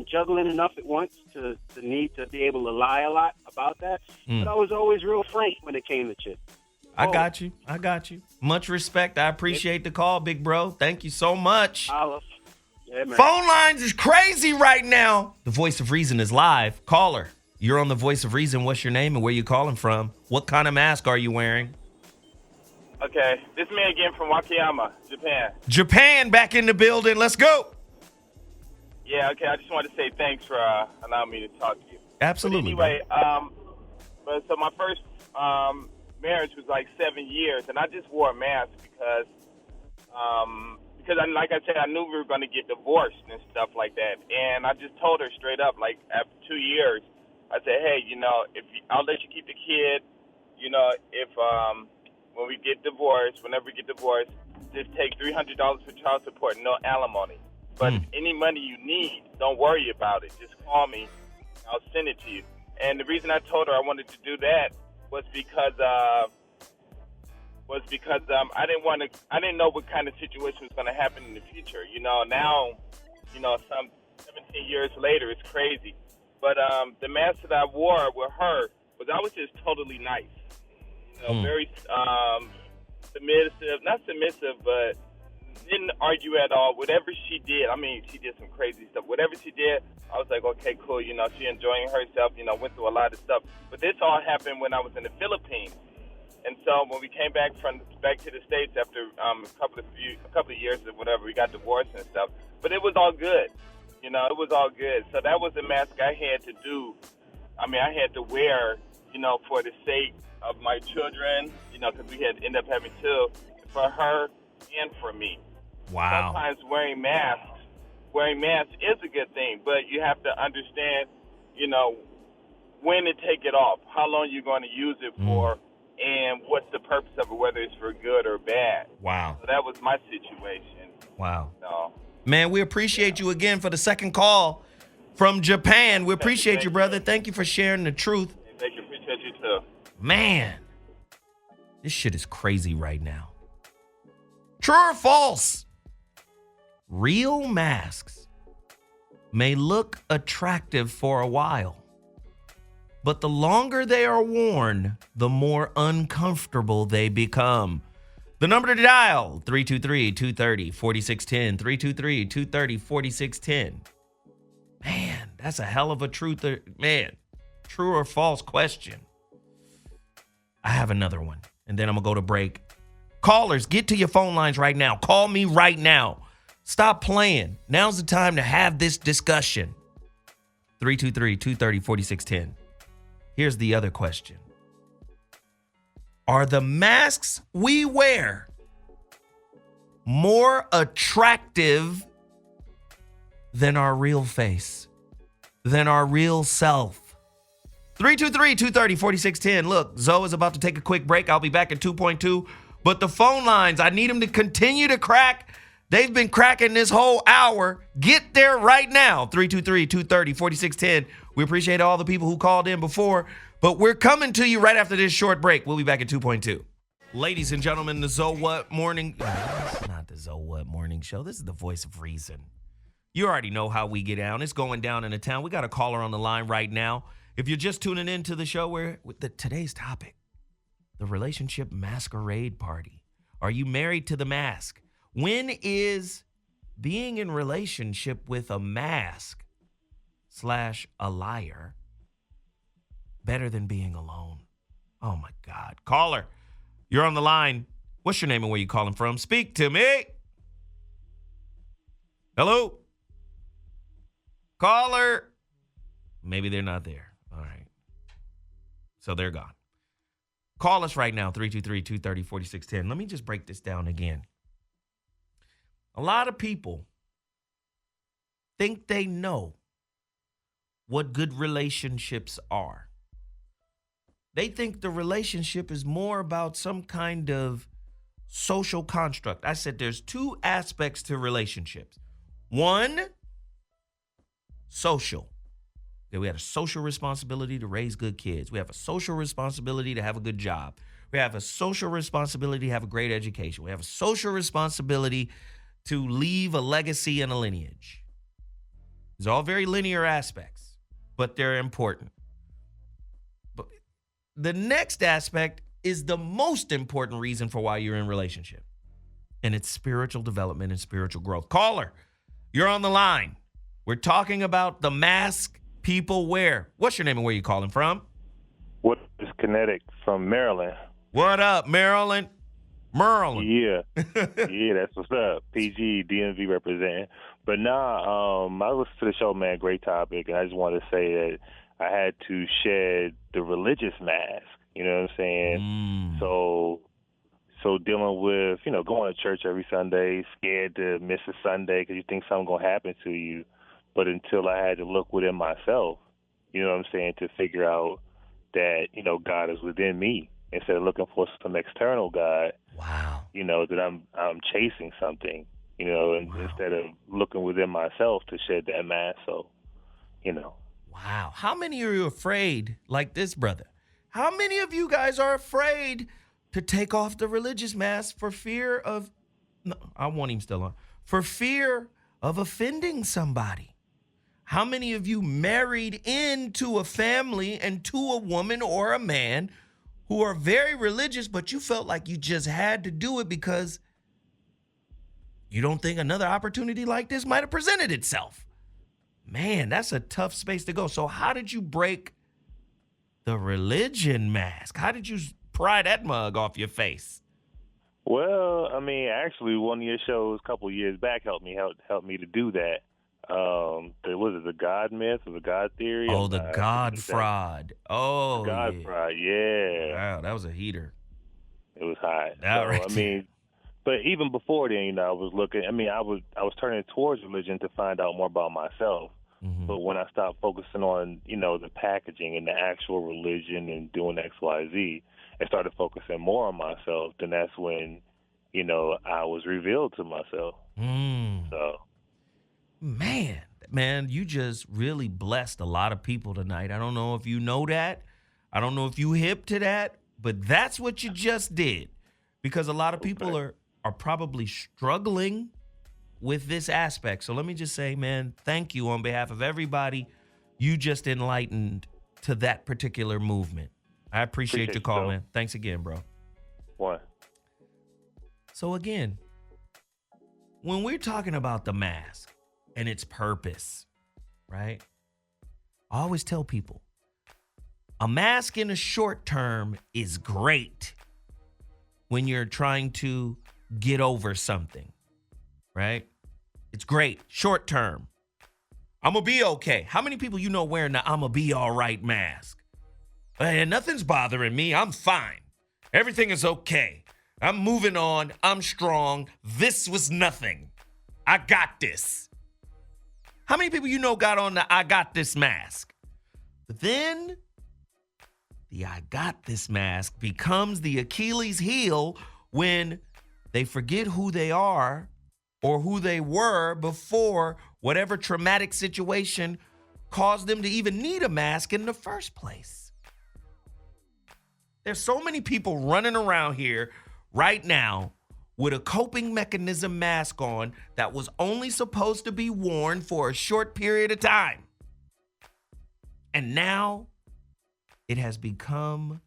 juggling enough at once to need to be able to lie a lot about that. But I was always real frank when it came to chicks. I got you. Much respect. I appreciate the call, big bro. Thank you so much. Yeah, man. Phone lines is crazy right now. The Voice of Reason is live. Caller, you're on the Voice of Reason. What's your name and where you calling from? What kind of mask are you wearing? Okay, this man again from Wakayama, Japan. Japan back in the building. Let's go. Yeah, okay. I just wanted to say thanks for allowing me to talk to you. Absolutely. But anyway, so my first marriage was like 7 years, and I just wore a mask because like I said, I knew we were going to get divorced and stuff like that. And I just told her straight up, like after 2 years, I said, hey, I'll let you keep the kid, if when we get divorced, whenever we get divorced, just take $300 for child support, no alimony. But any money you need, don't worry about it. Just call me. I'll send it to you. And the reason I told her I wanted to do that was because I didn't know what kind of situation was going to happen in the future. Now, some 17 years later, it's crazy. But the mask that I wore with her was I was just totally nice. Very submissive, not submissive, but didn't argue at all. Whatever she did, she did some crazy stuff. Whatever she did, I was like, okay, cool. She enjoying herself. Went through a lot of stuff. But this all happened when I was in the Philippines, and so when we came back to the States after a couple of years or whatever, we got divorced and stuff. But it was all good. It was all good. So that was the mask I had to do. I had to wear, for the sake of my children, because we had ended up having two, for her and for me. Wow. Sometimes wearing masks is a good thing, but you have to understand, when to take it off, how long you're going to use it for, and what's the purpose of it, whether it's for good or bad. Wow. So that was my situation. Wow. So, man, we appreciate you again for the second call from Japan. We appreciate you, brother. Thank you for sharing the truth. Thank you. Appreciate you, too. Man, this shit is crazy right now. True or false? Real masks may look attractive for a while, but the longer they are worn, the more uncomfortable they become. The number to dial, 323-230-4610, 323-230-4610. Man, that's a hell of a true or false question. I have another one, and then I'm going to go to break. Callers, get to your phone lines right now. Call me right now. Stop playing. Now's the time to have this discussion. 323-230-4610. Here's the other question. Are the masks we wear more attractive than our real face, than our real self? 323-230-4610. Look, Zoe is about to take a quick break. I'll be back at 2.2. But the phone lines, I need them to continue to crack. They've been cracking this whole hour. Get there right now. 323-230-4610. We appreciate all the people who called in before. But we're coming to you right after this short break. We'll be back at 2.2. Ladies and gentlemen, the Zoe What Morning... It's not the Zoe What Morning Show. This is the voice of reason. You already know how we get down. It's going down in the town. We got a caller on the line right now. If you're just tuning into the show, today's topic, the relationship masquerade party. Are you married to the mask? When is being in relationship with a mask / a liar better than being alone? Oh my God. Caller, you're on the line. What's your name and where you calling from? Speak to me. Hello? Caller. Maybe they're not there. All right. So they're gone. Call us right now, 323-230-4610. Let me just break this down again. A lot of people think they know what good relationships are. They think the relationship is more about some kind of social construct. I said there's two aspects to relationships. One, social. We have a social responsibility to raise good kids. We have a social responsibility to have a good job. We have a social responsibility to have a great education. We have a social responsibility to leave a legacy and a lineage. These are all very linear aspects, but they're important. But the next aspect is the most important reason for why you're in a relationship, and it's spiritual development and spiritual growth. Caller, you're on the line. We're talking about the mask people wear. What's your name and where you calling from? What is Kinetic from Maryland? What up, Maryland? Yeah. Yeah, that's what's up. PG, DMV representing. But I listened to the show, man. Great topic. And I just wanted to say that I had to shed the religious mask. You know what I'm saying? So dealing with, going to church every Sunday, scared to miss a Sunday because you think something's going to happen to you. But until I had to look within myself, you know what I'm saying, to figure out that, God is within me. instead of looking for some external God. Wow. You know, that I'm chasing something, you know, and instead of looking within myself to shed that mask. So, you know. Wow. How many are you afraid, like this brother? How many of you guys are afraid to take off the religious mask for fear of, no, I want him still on, for fear of offending somebody? How many of you married into a family and to a woman or a man who are very religious, but you felt like you just had to do it because you don't think another opportunity like this might have presented itself? Man, that's a tough space to go. So how did you break the religion mask? How did you pry that mug off your face? Well, I mean, actually, one of your shows a couple of years back helped me to do that. Was it the God myth or the God theory? Oh, the God fraud. Oh, God fraud. Yeah. Wow, that was a heater. It was hot. That right I mean, but even before then, you know, I was looking. I mean, I was turning towards religion to find out more about myself. Mm-hmm. But when I stopped focusing on, you know, the packaging and the actual religion and doing X, Y, Z, and started focusing more on myself, then that's when, you know, I was revealed to myself. So, man, you just really blessed a lot of people tonight. I don't know if you know that. I don't know if you hip to that, but that's what you just did. Because a lot of people are probably struggling with this aspect. So let me just say, man, thank you on behalf of everybody. You just enlightened to that particular movement. I appreciate your call, man. Thanks again, bro. What? So again, when we're talking about the mask and its purpose, right? I always tell people, a mask in the short term is great when you're trying to get over something, right? It's great, short term. I'm going to be okay. How many people you know wearing the I'm going to be all right mask? Hey, nothing's bothering me. I'm fine. Everything is okay. I'm moving on. I'm strong. This was nothing. I got this. How many people you know got on the I got this mask? But then the I got this mask becomes the Achilles heel when they forget who they are or who they were before whatever traumatic situation caused them to even need a mask in the first place. There's so many people running around here right now with a coping mechanism mask on that was only supposed to be worn for a short period of time. And now it has become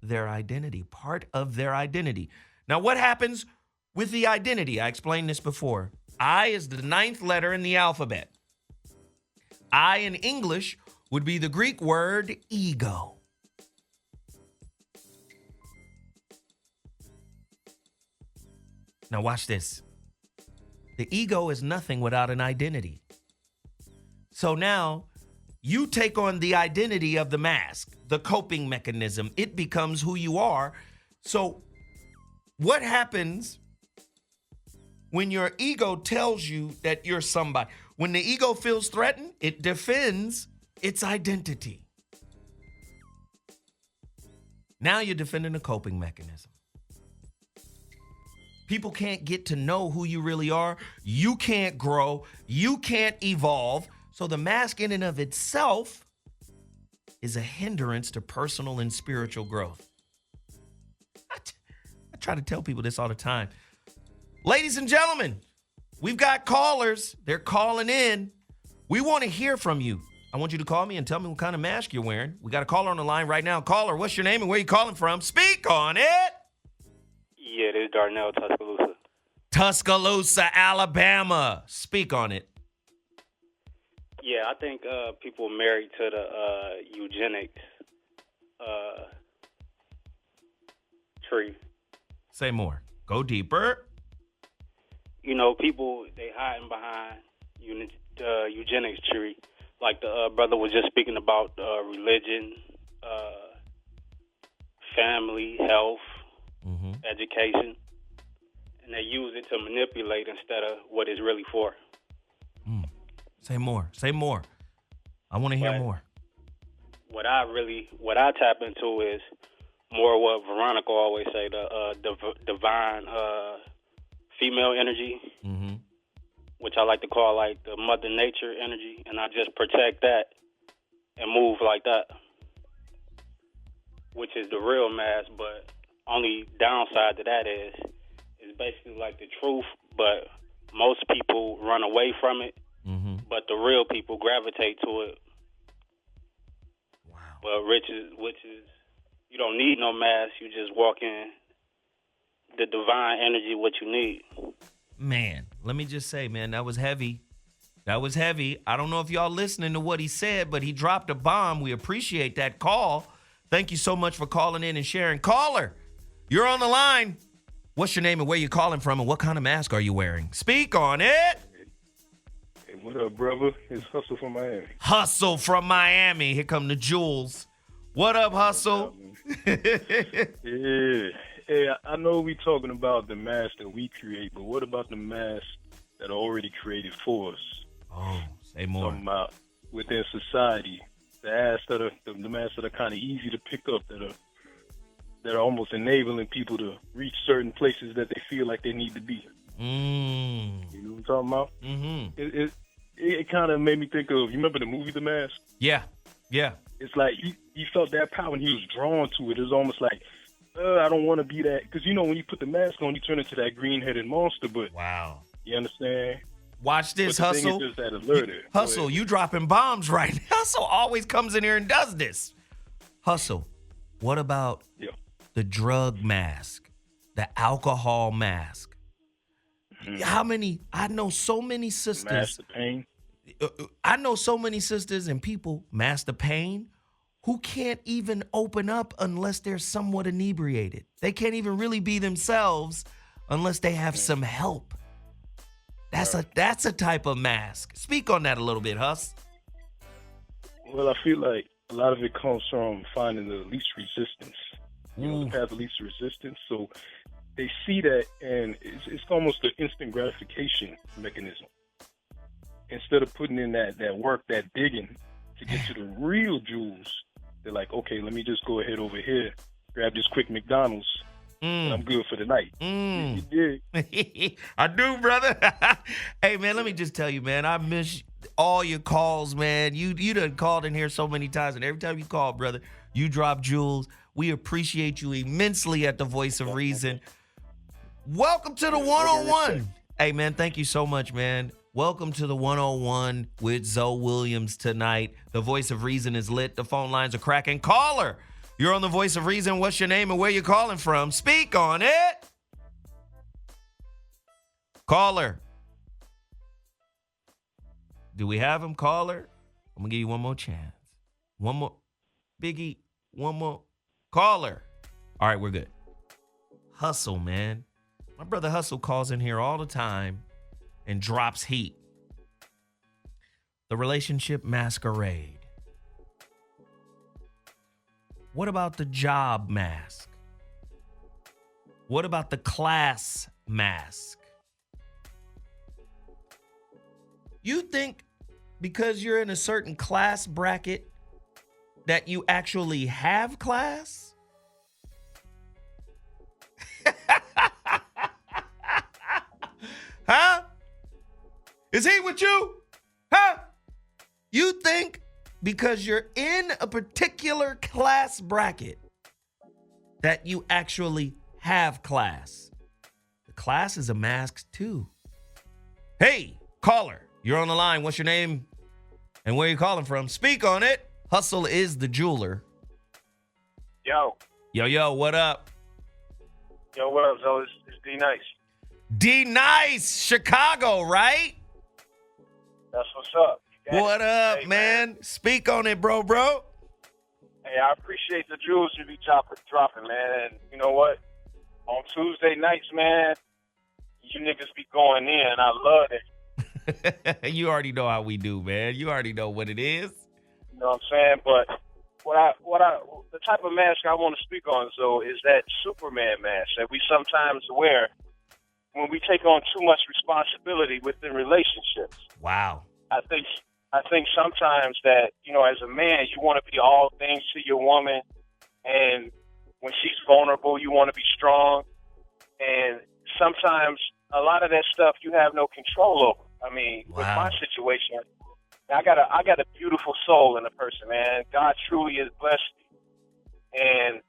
their identity, part of their identity. Now, what happens with the identity? I explained this before. I is the 9th letter in the alphabet. I in English would be the Greek word ego. Now watch this. The ego is nothing without an identity. So now you take on the identity of the mask, the coping mechanism. It becomes who you are. So what happens when your ego tells you that you're somebody? When the ego feels threatened, it defends its identity. Now you're defending a coping mechanism. People can't get to know who you really are. You can't grow. You can't evolve. So the mask in and of itself is a hindrance to personal and spiritual growth. I try to tell people this all the time. Ladies and gentlemen, we've got callers. They're calling in. We want to hear from you. I want you to call me and tell me what kind of mask you're wearing. We got a caller on the line right now. Caller, what's your name and where you calling from? Speak on it. Yeah, this is Darnell, Tuscaloosa. Tuscaloosa, Alabama. Speak on it. Yeah, I think people married to the eugenics tree. Say more. Go deeper. You know, people, they hiding behind eugenics tree. Like the brother was just speaking about religion, family, health, education. And they use it to manipulate instead of what it's really for. Say more. Say more. I want to hear more. What I tap into is more what Veronica always say, the divine female energy, which I like to call like the Mother Nature energy, and I just protect that and move like that, which is the real mask. But only downside to that is basically like the truth, but most people run away from it, but the real people gravitate to it. Wow. But which is you don't need no mask. You just walk in the divine energy, what you need. Man, let me just say, man, that was heavy. That was heavy. I don't know if y'all listening to what he said, but he dropped a bomb. We appreciate that call. Thank you so much for calling in and sharing. Caller, you're on the line. What's your name and where you calling from and what kind of mask are you wearing? Speak on it. Hey, what up, brother? It's Hustle from Miami. Hustle from Miami. Here come the jewels. What up, Hustle? Yeah. Hey, I know we talking about the masks that we create, but what about the masks that are already created for us? Oh, say more. Talking about within society, the masks that are kind of easy to pick up, that are almost enabling people to reach certain places that they feel like they need to be. You know what I'm talking about? Mm-hmm. It kind of made me think of, you remember the movie The Mask? Yeah. It's like he felt that power and he was drawn to it. It was almost like, I don't want to be that. Because, you know, when you put the mask on, you turn into that green-headed monster. But wow. You understand? Watch this, but the Hustle. thing is that alerted. Hustle, you dropping bombs right now. Hustle always comes in here and does this. Hustle, what about the drug mask, the alcohol mask? How many? I know so many sisters. Master pain. I know so many sisters and people, Master Pain, who can't even open up unless they're somewhat inebriated. They can't even really be themselves unless they have some help. That's a type of mask. Speak on that a little bit, Huss. Well, I feel like a lot of it comes from finding the least resistance. You know, the path of least resistance. So they see that, and it's almost an instant gratification mechanism. Instead of putting in that work, that digging to get to the real jewels, they're like, okay, let me just go ahead over here, grab this quick McDonald's, and I'm good for the night. You dig? I do, brother. Hey, man, let me just tell you, man, I miss all your calls, man. You done called in here so many times, and every time you call, brother, you drop jewels. We appreciate you immensely at the Voice of Reason. Welcome to the 101. Hey, man, thank you so much, man. Welcome to the 101 with Zoe Williams tonight. The Voice of Reason is lit. The phone lines are cracking. Caller, you're on the Voice of Reason. What's your name and where you calling from? Speak on it. Caller. Do we have him, caller? I'm going to give you one more chance. One more. Biggie, one more. Caller. All right, we're good. Hustle, man. My brother Hustle calls in here all the time and drops heat. The relationship masquerade. What about the job mask? What about the class mask? You think because you're in a certain class bracket that you actually have class? Huh? Is he with you? Huh? You think because you're in a particular class bracket that you actually have class? The class is a mask too. Hey, caller, you're on the line. What's your name and where you calling from? Speak on it. Hustle is the jeweler. Yo, what up? Yo, what up, Zoe? It's D-Nice. D-Nice, Chicago, right? That's what's up. What up, hey, man? Speak on it, bro. Hey, I appreciate the jewels you be dropping, man. And you know what? On Tuesday nights, man, you niggas be going in. I love it. You already know how we do, man. You already know what it is. You know what I'm saying? But the type of mask I want to speak on, so is that Superman mask that we sometimes wear when we take on too much responsibility within relationships. Wow. I think sometimes that, you know, as a man, you want to be all things to your woman, and when she's vulnerable, you want to be strong. And sometimes a lot of that stuff you have no control over. I mean, with my situation, I got a beautiful soul in a person, man. God truly has blessed me. And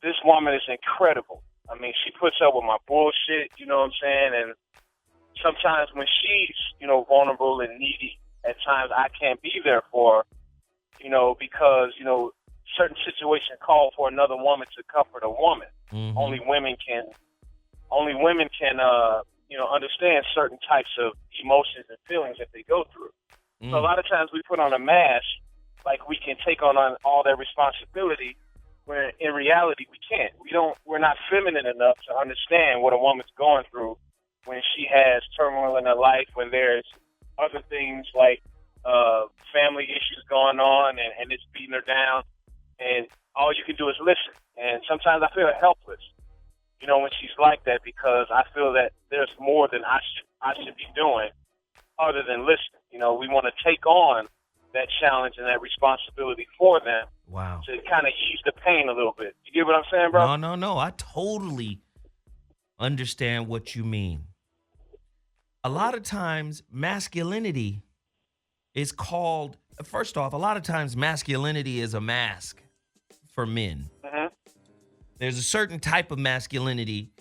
this woman is incredible. I mean, she puts up with my bullshit, you know what I'm saying? And sometimes when she's, vulnerable and needy, at times I can't be there for her, because, certain situations call for another woman to comfort a woman. Mm-hmm. Only women can, understand certain types of emotions and feelings that they go through. Mm. So a lot of times we put on a mask like we can take on all that responsibility, where in reality we can't. We're not feminine enough to understand what a woman's going through when she has turmoil in her life, when there's other things like family issues going on and it's beating her down, and all you can do is listen. And sometimes I feel helpless, when she's like that, because I feel that there's more than I should be doing other than listening. We want to take on that challenge and that responsibility for them. Wow. To kind of ease the pain a little bit. You get what I'm saying, bro? No. I totally understand what you mean. A lot of times masculinity is called, first off, a lot of times masculinity is a mask for men. Mm-hmm. There's a certain type of masculinity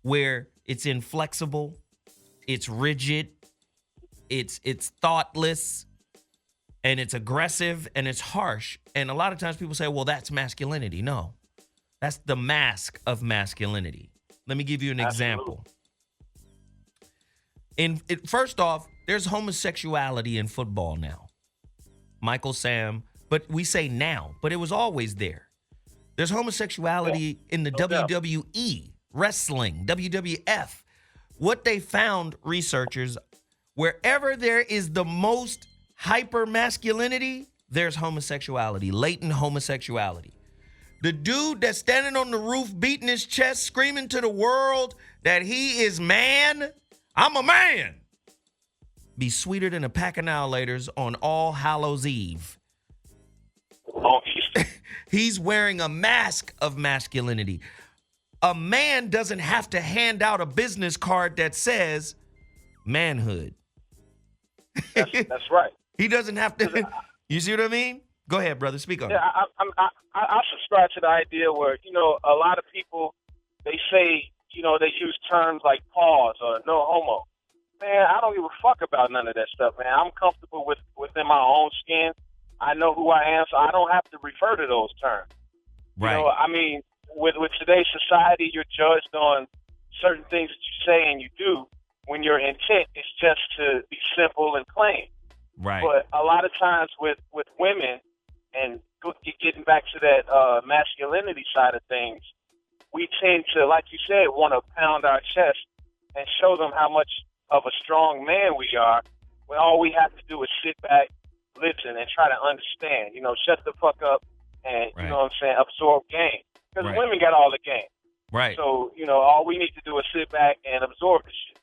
where it's inflexible, it's rigid, it's thoughtless, and it's aggressive, and it's harsh. And a lot of times people say, well, that's masculinity. No, that's the mask of masculinity. Let me give you an example. First off, there's homosexuality in football now. Michael Sam, but we say now, but it was always there. There's homosexuality in the WWE, wrestling, WWF. What they found, researchers, wherever there is the most hyper masculinity, there's homosexuality, latent homosexuality. The dude that's standing on the roof, beating his chest, screaming to the world that he is man, I'm a man, be sweeter than a pack of annihilators on All Hallows Eve. He's wearing a mask of masculinity. A man doesn't have to hand out a business card that says manhood. That's right. He doesn't have to. You see what I mean? Go ahead, brother. Speak on it. I subscribe to the idea where, a lot of people, they say, they use terms like pause or no homo. Man, I don't give a fuck about none of that stuff, man. I'm comfortable within my own skin. I know who I am, so I don't have to refer to those terms. Right. With today's society, you're judged on certain things that you say and you do when your intent is just to be simple and plain. Right. But a lot of times with women, and getting back to that masculinity side of things, we tend to, like you said, want to pound our chest and show them how much of a strong man we are, when all we have to do is sit back, listen, and try to understand. Shut the fuck up and, right. Absorb game. Because right. women got all the game. Right. So, all we need to do is sit back and absorb the shit.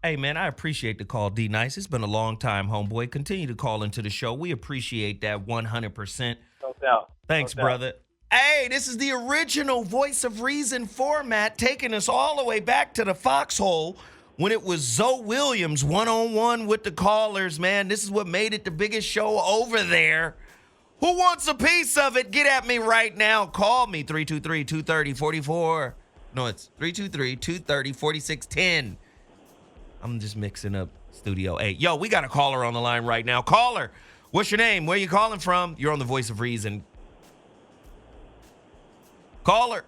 Hey, man, I appreciate the call, D-Nice. It's been a long time, homeboy. Continue to call into the show. We appreciate that 100%. No doubt. Thanks, brother. Hey, this is the original Voice of Reason format, taking us all the way back to the foxhole when it was Zoe Williams one-on-one with the callers, man. This is what made it the biggest show over there. Who wants a piece of it? Get at me right now. Call me, 323-230-44. No, it's 323-230-4610. I'm just mixing up Studio 8. Yo, we got a caller on the line right now. Caller, what's your name? Where you calling from? You're on the Voice of Reason. Caller.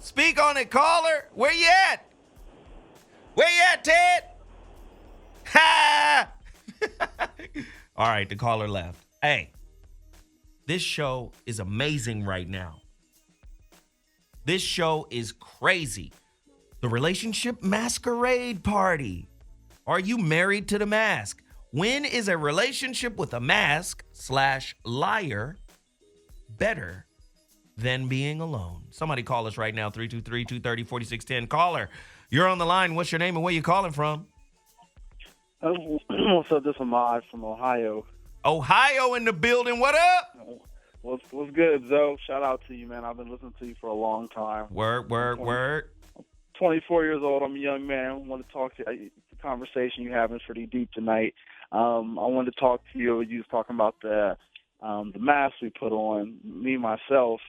Speak on it, caller. Where you at? Where you at, Ted? Ha! All right, the caller left. Hey, this show is amazing right now. This show is crazy. The Relationship Masquarade Party. Are you married to the mask? When is a relationship with a mask / liar better than being alone? Somebody call us right now, 323-230-4610. Caller, you're on the line. What's your name and where you calling from? What's up? This is Ahmad from Ohio. Ohio in the building. What up? What's good, Zoe? Shout out to you, man. I've been listening to you for a long time. Word. 24 years old. I'm a young man. I want to talk to you. The conversation you're having is pretty deep tonight. I wanted to talk to you. You was talking about the mask we put on. Me, myself,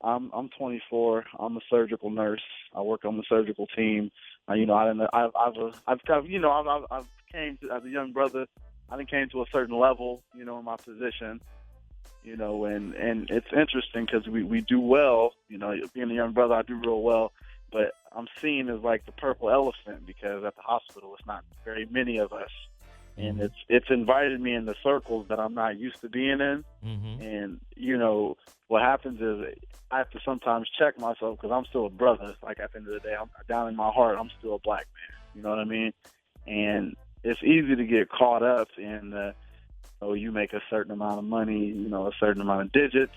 I'm 24. I'm a surgical nurse. I work on the surgical team. I've came to, as a young brother, I came to a certain level, in my position, and it's interesting because we do well, being a young brother, I do real well, but I'm seen as like the purple elephant because at the hospital, it's not very many of us. And it's invited me into circles that I'm not used to being in. And, what happens is I have to sometimes check myself because I'm still a brother. It's like at the end of the day, I'm down in my heart, I'm still a black man. You know what I mean? And it's easy to get caught up in, you make a certain amount of money, a certain amount of digits,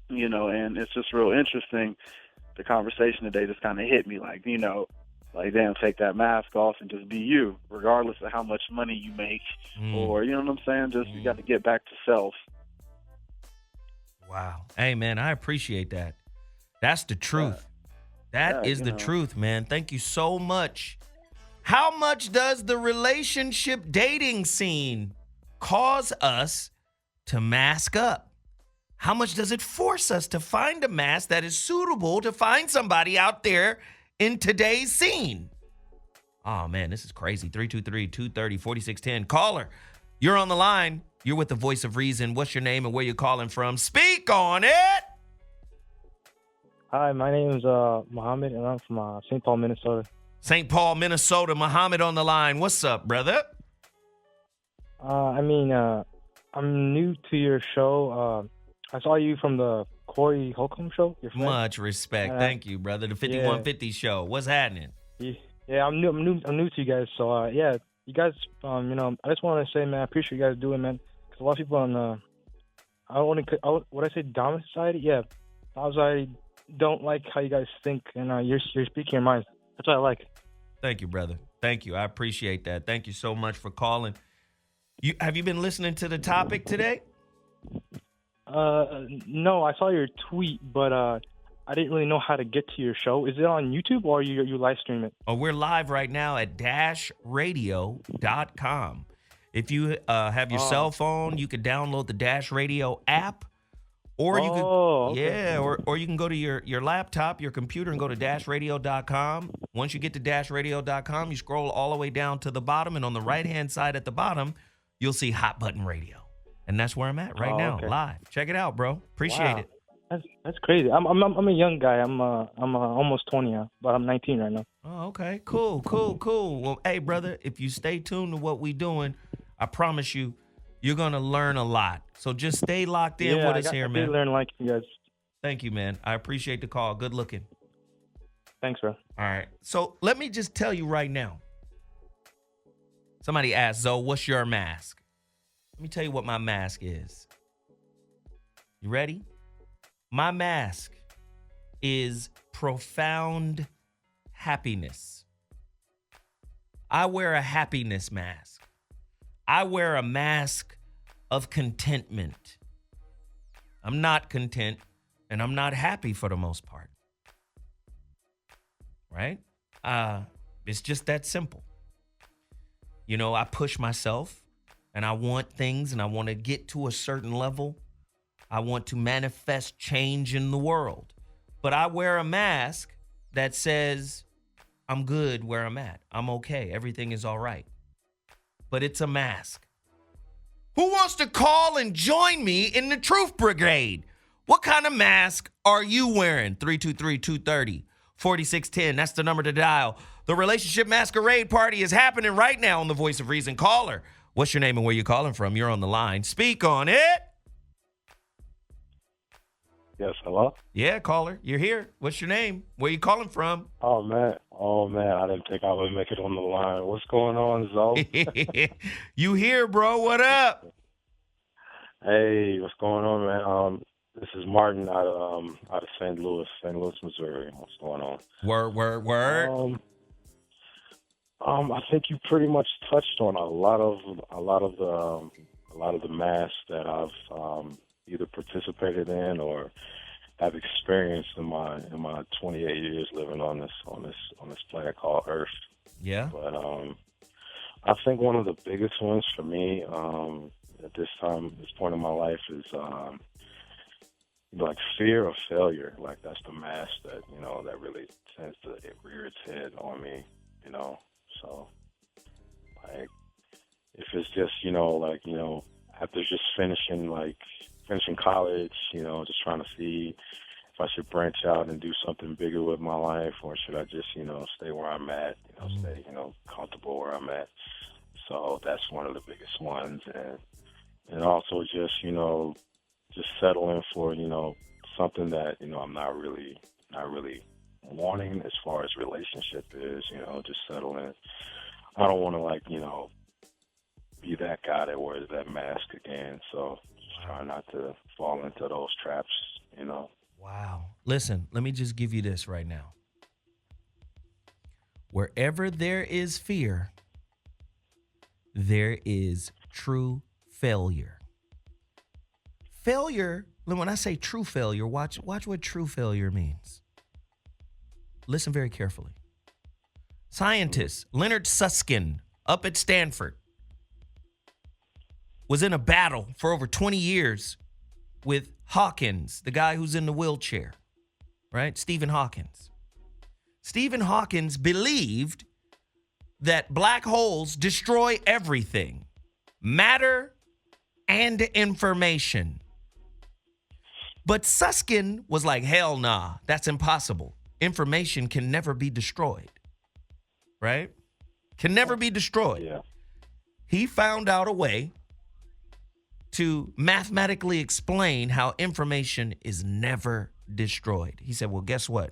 and it's just real interesting. The conversation today just kind of hit me like, damn, take that mask off and just be you, regardless of how much money you make or, you know what I'm saying? Just you got to get back to self. Wow. Hey, man, I appreciate that. That's the truth. That is the truth, man. Thank you so much. How much does the relationship dating scene cause us to mask up? How much does it force us to find a mask that is suitable to find somebody out there in today's scene? Oh, man, this is crazy. 323-230-4610. Caller, you're on the line. You're with the voice of reason. What's your name and where you're calling from? Speak on it. Hi, my name is Mohammed, and I'm from St. Paul, Minnesota. St. Paul, Minnesota. Mohammed on the line. What's up, brother? I'm new to your show. I saw you from the Corey Holcomb show. Your friend. Much respect. Thank you, brother. The 5150 show. What's happening? Yeah, I'm new to you guys. So, you guys, I just want to say, man, I appreciate you guys doing, man. Because a lot of people on, would I say dominant society? Yeah, dominant society don't like how you guys think, and you're speaking your minds. That's what I like. Thank you, brother. Thank you. I appreciate that. Thank you so much for calling. Have you been listening to the topic today? No, I saw your tweet, but I didn't really know how to get to your show. Is it on YouTube or you live stream it? Oh, we're live right now at dashradio.com. If you have your cell phone, you can download the Dash Radio app. Or you could, or you can go to your laptop, your computer, and go to dashradio.com. Once you get to dashradio.com, you scroll all the way down to the bottom, and on the right-hand side at the bottom, you'll see Hot Button Radio. And that's where I'm at right now, live. Check it out, bro. Appreciate it. That's crazy. I'm a young guy. I'm almost 20 now, but I'm 19 right now. Oh, okay. Cool. Well, hey, brother, if you stay tuned to what we doing, I promise you, you're going to learn a lot. So just stay locked in with us here, man. I learn like you guys. Thank you, man. I appreciate the call. Good looking. Thanks, bro. All right. So let me just tell you right now. Somebody asked, Zoe, what's your mask? Let me tell you what my mask is. You ready? My mask is profound happiness. I wear a happiness mask. I wear a mask of contentment. I'm not content and I'm not happy for the most part. Right? It's just that simple. I push myself and I want things and I want to get to a certain level. I want to manifest change in the world. But I wear a mask that says, I'm good where I'm at. I'm okay. Everything is all right. But it's a mask. Who wants to call and join me in the Truth Brigade? What kind of mask are you wearing? 323-230-4610. That's the number to dial. The Relationship Masquerade Party is happening right now on the Voice of Reason. Caller, what's your name and where you calling from? You're on the line. Speak on it. Yes, hello? Yeah, caller, you're here. What's your name? Where you calling from? Oh, man, I didn't think I would make it on the line. What's going on, Zoe? You here, bro? What up? Hey, what's going on, man? This is Martin out of St. Louis, Missouri. What's going on? Word. I think you pretty much touched on a lot of the masks that I've either participated in or have experienced in my 28 years living on this planet called Earth. Yeah. But I think one of the biggest ones for me at this point in my life is like fear of failure. Like that's the mask that that really tends to rear its head on me. So like if it's just after just finishing college, just trying to see if I should branch out and do something bigger with my life, or should I just, stay where I'm at, stay, comfortable where I'm at. So that's one of the biggest ones. And also just, just settling for, something that, I'm not really wanting as far as relationship is, just settling. I don't want to be that guy that wears that mask again. So just try not to fall into those traps, Wow. Listen, let me just give you this right now. Wherever there is fear, there is true failure. Failure, when I say true failure, watch what true failure means. Listen very carefully. Scientist Leonard Susskind up at Stanford was in a battle for over 20 years with Hawkins, the guy who's in the wheelchair, right? Stephen Hawkins. Stephen Hawkins believed that black holes destroy everything, matter and information. But Susskind was like, hell nah, that's impossible. Information can never be destroyed, right? Can never be destroyed. Yeah. He found out a way to mathematically explain how information is never destroyed. He said, well, guess what?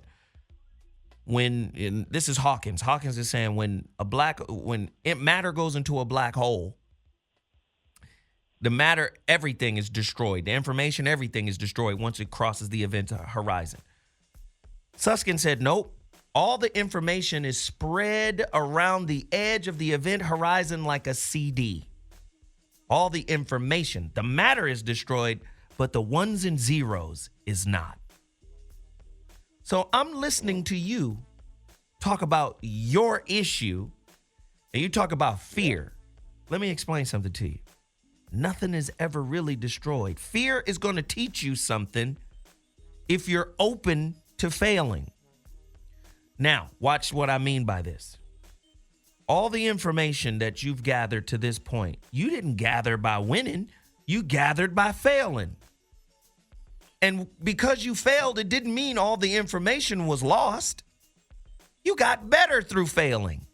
This is Hawkins. Hawkins is saying when matter goes into a black hole, the matter, everything is destroyed. The information, everything is destroyed once it crosses the event horizon. Susskind said, nope. All the information is spread around the edge of the event horizon like a CD. All the information, the matter is destroyed, but the ones and zeros is not. So I'm listening to you talk about your issue, and you talk about fear. Let me explain something to you. Nothing is ever really destroyed. Fear is going to teach you something if you're open to failing. Now, watch what I mean by this. All the information that you've gathered to this point, you didn't gather by winning, you gathered by failing. And because you failed, it didn't mean all the information was lost. You got better through failing.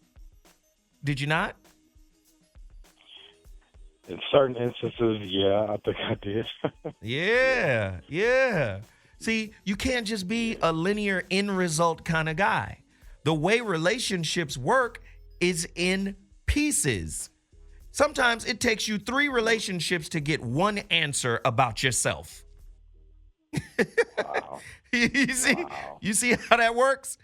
Did you not? In certain instances, yeah, I think I did. Yeah. See, you can't just be a linear end result kind of guy. The way relationships work is in pieces. Sometimes it takes you 3 relationships to get one answer about yourself. Wow. You see how that works?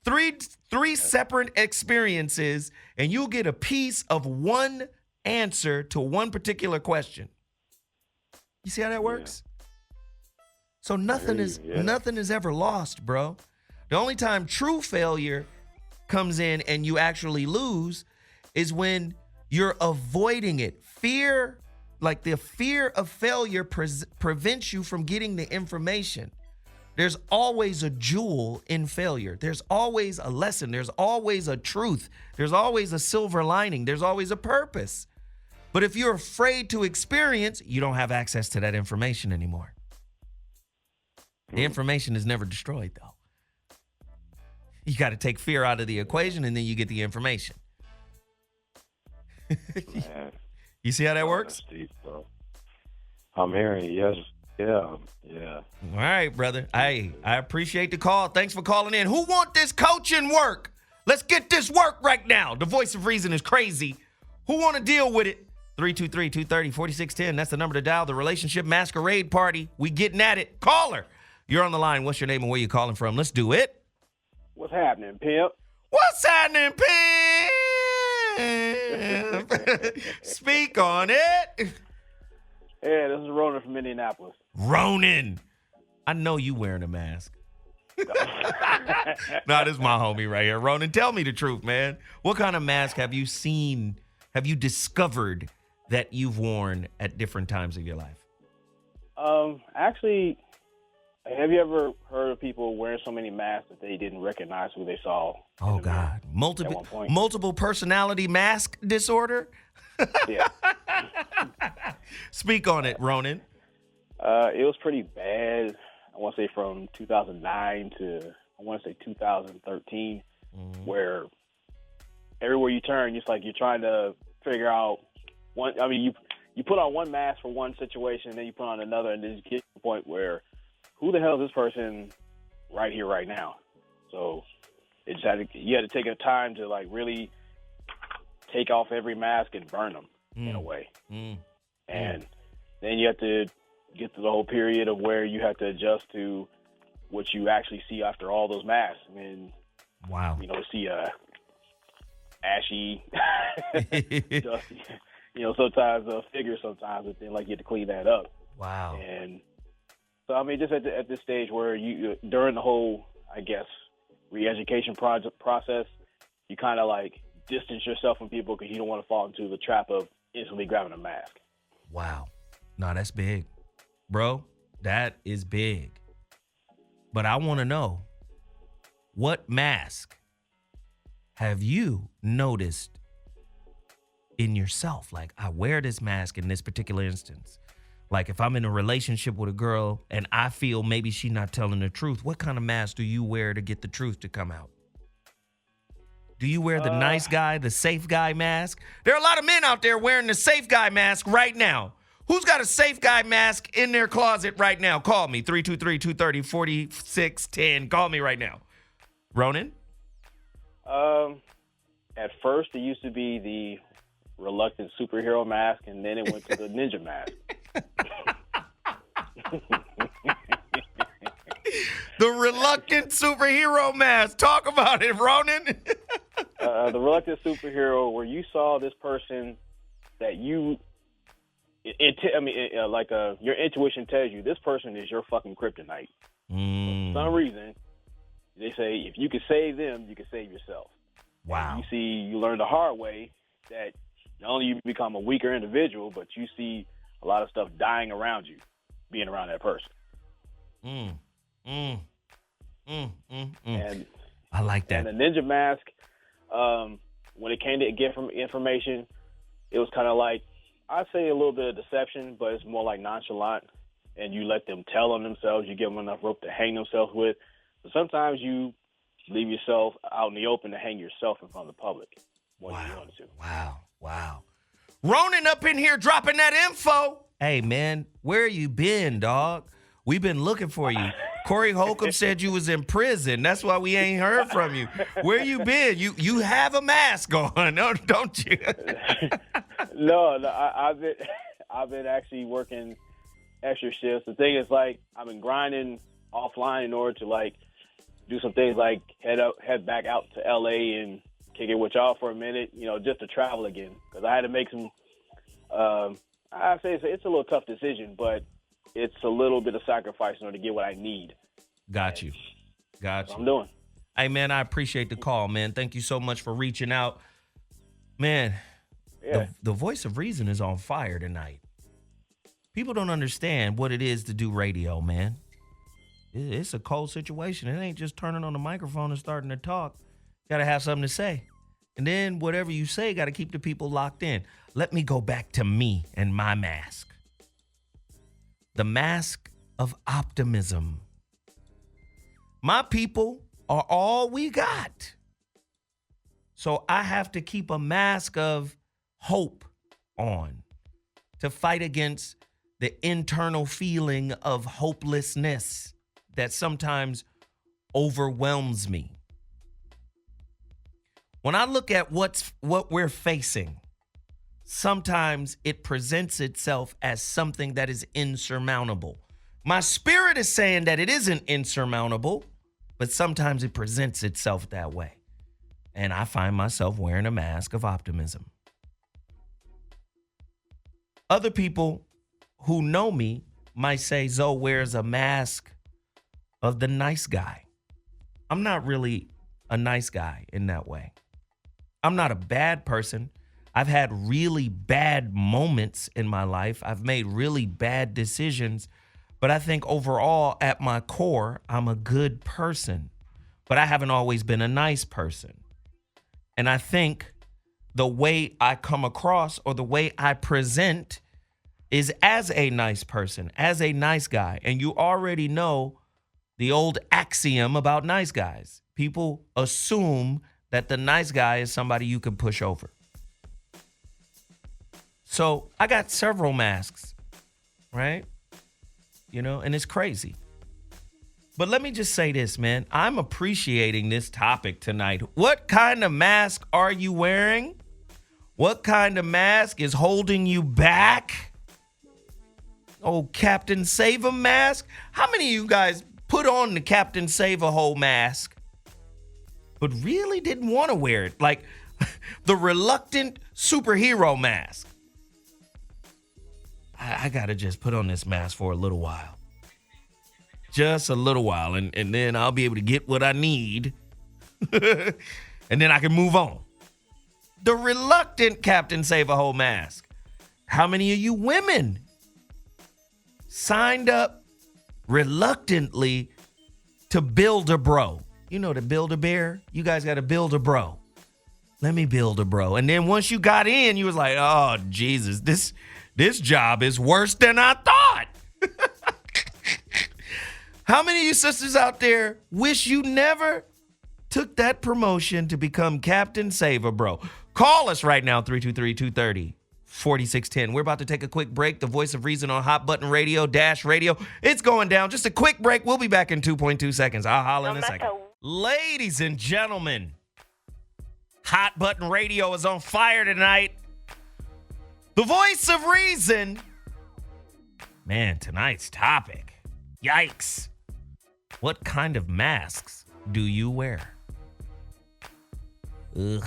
Three separate experiences, and you'll get a piece of one answer to one particular question. You see how that works? So nothing is ever lost, bro. The only time true failure comes in and you actually lose is when you're avoiding it. Fear, like the fear of failure prevents you from getting the information. There's always a jewel in failure. There's always a lesson. There's always a truth. There's always a silver lining. There's always a purpose. But if you're afraid to experience, you don't have access to that information anymore. The information is never destroyed, though. You got to take fear out of the equation, and then you get the information. You see how that works? Deep, I'm hearing you. Yes. Yeah. All right, brother. I appreciate the call. Thanks for calling in. Who want this coaching work? Let's get this work right now. The voice of reason is crazy. Who want to deal with it? 323-230-4610. That's the number to dial. The Relationship Masquarade Party. We getting at it. Caller, you're on the line. What's your name and where you calling from? Let's do it. What's happening, pimp? What's happening, pimp? Speak on it. Yeah, this is Ronan from Indianapolis. Ronan, I know you wearing a mask. No, this is my homie right here. Ronan, tell me the truth, man. What kind of mask have you seen, have you discovered that you've worn at different times of your life? Actually, have you ever heard of people wearing so many masks that they didn't recognize who they saw? Oh, God. Multiple personality mask disorder? Yeah. Speak on it, Ronan. It was pretty bad. I want to say from 2009 to, 2013, where everywhere you turn, it's like you're trying to figure out you put on one mask for one situation, and then you put on another, and then you get to the point where, who the hell is this person right here, right now? So you had to take a time to like really take off every mask and burn them in a way. And then you have to get to the whole period of where you have to adjust to what you actually see after all those masks. I mean, wow. See ashy, dusty, sometimes a figure sometimes, but then like you have to clean that up. Wow. And so, I mean, just at this stage where you, during the whole, I guess, re-education process, you kind of like distance yourself from people because you don't want to fall into the trap of instantly grabbing a mask. Wow. No, that's big. Bro, that is big. But I want to know, what mask have you noticed in yourself? Like, I wear this mask in this particular instance. Like, if I'm in a relationship with a girl and I feel maybe she's not telling the truth, what kind of mask do you wear to get the truth to come out? Do you wear the nice guy, the safe guy mask? There are a lot of men out there wearing the safe guy mask right now. Who's got a safe guy mask in their closet right now? Call me, 323-230-4610. Call me right now. Ronan? At first, it used to be the reluctant superhero mask, and then it went to the ninja mask. The reluctant superhero mask. Talk about it, Ronan. The reluctant superhero, where you saw this person that your intuition tells you this person is your fucking kryptonite. For some reason, they say if you can save them, you can save yourself. Wow. You learn the hard way that not only you become a weaker individual, but you see a lot of stuff dying around you, being around that person. And I like that. And the ninja mask, when it came to get from information, it was kind of like, I'd say a little bit of deception, but it's more like nonchalant, and you let them tell on themselves. You give them enough rope to hang themselves with. But sometimes you leave yourself out in the open to hang yourself in front of the public when you want to. Wow. Ronan up in here dropping that info. Hey, man, where you been, dog? We've been looking for you. Corey Holcomb said you was in prison. That's why we ain't heard from you. Where you been? You have a mask on, don't you? No, I've been actually working extra shifts. The thing is, like, I've been grinding offline in order to like do some things like head back out to LA and kick it with y'all for a minute, just to travel again, because I had to make some. I say it's a little tough decision, but it's a little bit of sacrifice in order to get what I need. Got you. That's what I'm doing. Hey, man, I appreciate the call, man. Thank you so much for reaching out. Man, the voice of reason is on fire tonight. People don't understand what it is to do radio, man. It's a cold situation. It ain't just turning on the microphone and starting to talk. Got to have something to say. And then whatever you say, got to keep the people locked in. Let me go back to me and my mask. The mask of optimism. My people are all we got. So I have to keep a mask of hope on to fight against the internal feeling of hopelessness that sometimes overwhelms me. When I look at what we're facing, sometimes it presents itself as something that is insurmountable. My spirit is saying that it isn't insurmountable, but sometimes it presents itself that way. And I find myself wearing a mask of optimism. Other people who know me might say Zoe wears a mask of the nice guy. I'm not really a nice guy in that way. I'm not a bad person. I've had really bad moments in my life. I've made really bad decisions. But I think overall, at my core, I'm a good person. But I haven't always been a nice person. And I think the way I come across or the way I present is as a nice person, as a nice guy. And you already know the old axiom about nice guys. People assume that the nice guy is somebody you can push over. So I got several masks, right? You know, and it's crazy. But let me just say this, man. I'm appreciating this topic tonight. What kind of mask are you wearing? What kind of mask is holding you back? Oh, Captain Save-A mask? How many of you guys put on the Captain Save-A-Hole mask, but really didn't want to wear it? Like the reluctant superhero mask. I got to just put on this mask for a little while. Just a little while. And then I'll be able to get what I need. And then I can move on. The reluctant Captain Save-A-Hole mask. How many of you women signed up reluctantly to build a bro? You know, to build a bear? You guys got to build a bro. Let me build a bro. And then once you got in, you was like, oh, Jesus, this job is worse than I thought. How many of you sisters out there wish you never took that promotion to become Captain Save-A-Bro? Call us right now, 323-230-4610. We're about to take a quick break. The voice of reason on Hot Button Radio, Dash Radio. It's going down. Just a quick break. We'll be back in 2.2 seconds. I'll holler in a second. Ladies and gentlemen, Hot Button Radio is on fire tonight. The voice of reason. Man, tonight's topic. Yikes. What kind of masks do you wear? Ugh.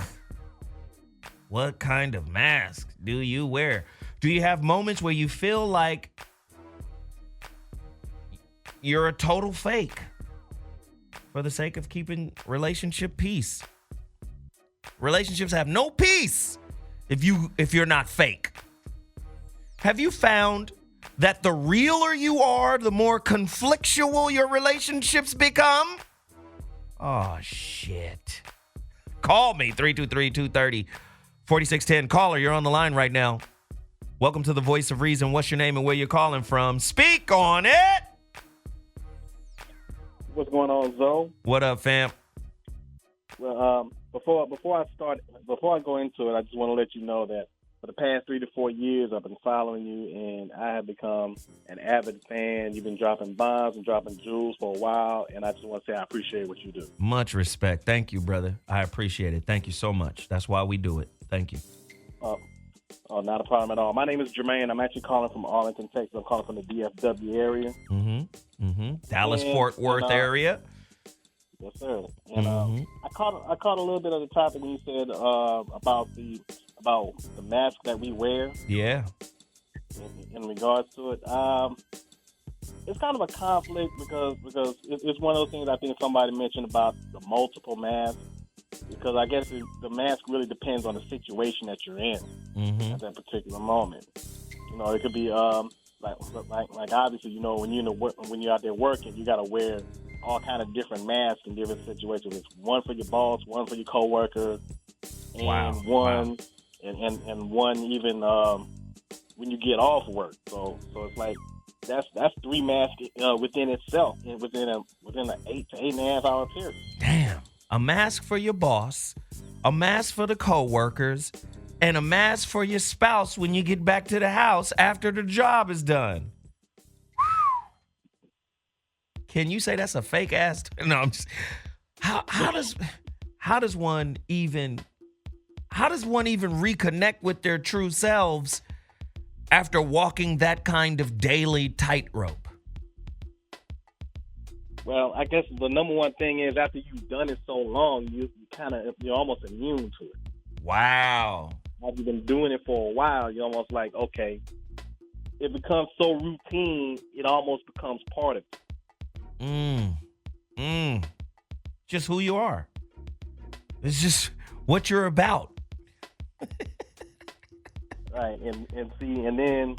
What kind of masks do you wear? Do you have moments where you feel like you're a total fake for the sake of keeping relationship peace? Relationships have no peace if you're not fake. Have you found that the realer you are, the more conflictual your relationships become? Oh, shit. Call me, 323-230-4610. Caller, you're on the line right now. Welcome to the Voice of Reason. What's your name and where you're calling from? Speak on it. What's going on, Zoe? What up, fam? Well, before I go into it, I just want to let you know that for the past 3 to 4 years, I've been following you, and I have become an avid fan. You've been dropping bombs and dropping jewels for a while, and I just want to say I appreciate what you do. Much respect. Thank you, brother. I appreciate it. Thank you so much. That's why we do it. Thank you. Not a problem at all. My name is Jermaine. I'm actually calling from Arlington, Texas. I'm calling from the DFW area. Dallas-Fort Worth area. Yes, sir. And I caught a little bit of the topic when you said about the mask that we wear. Yeah. In regards to it, it's kind of a conflict because it's one of those things I think somebody mentioned about the multiple masks. Because I guess the mask really depends on the situation that you're in at that particular moment. You know, it could be like obviously, you know, when you're out there working, you got to wear all kind of different masks in different situations. It's one for your boss, one for your coworker, and one even when you get off work. So it's like that's 3 masks within itself, within an 8 to 8.5 hour period. Damn. A mask for your boss, a mask for the coworkers, and a mask for your spouse when you get back to the house after the job is done. Can you say that's a fake ass? No, I'm just. How does one even reconnect with their true selves after walking that kind of daily tightrope? Well, I guess the number one thing is after you've done it so long, you're almost immune to it. Wow. After you've been doing it for a while, you're almost like, okay, it becomes so routine, it almost becomes part of it. Just who you are. It's just what you're about. Right, and then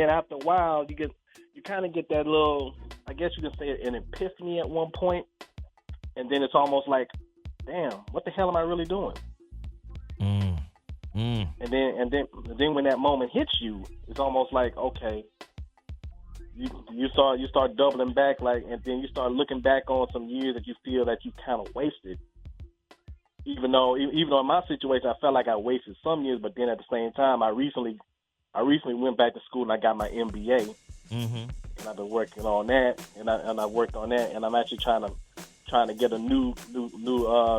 after a while, you kind of get that little, I guess you can say an epiphany at one point, and then it's almost like, damn, what the hell am I really doing? And then when that moment hits you, it's almost like, okay, you start doubling back, like, and then you start looking back on some years that you feel that you kind of wasted. Even though in my situation, I felt like I wasted some years, but then at the same time, I recently went back to school and I got my MBA, and I've been working on that, and I worked on that, and I'm actually trying to get a new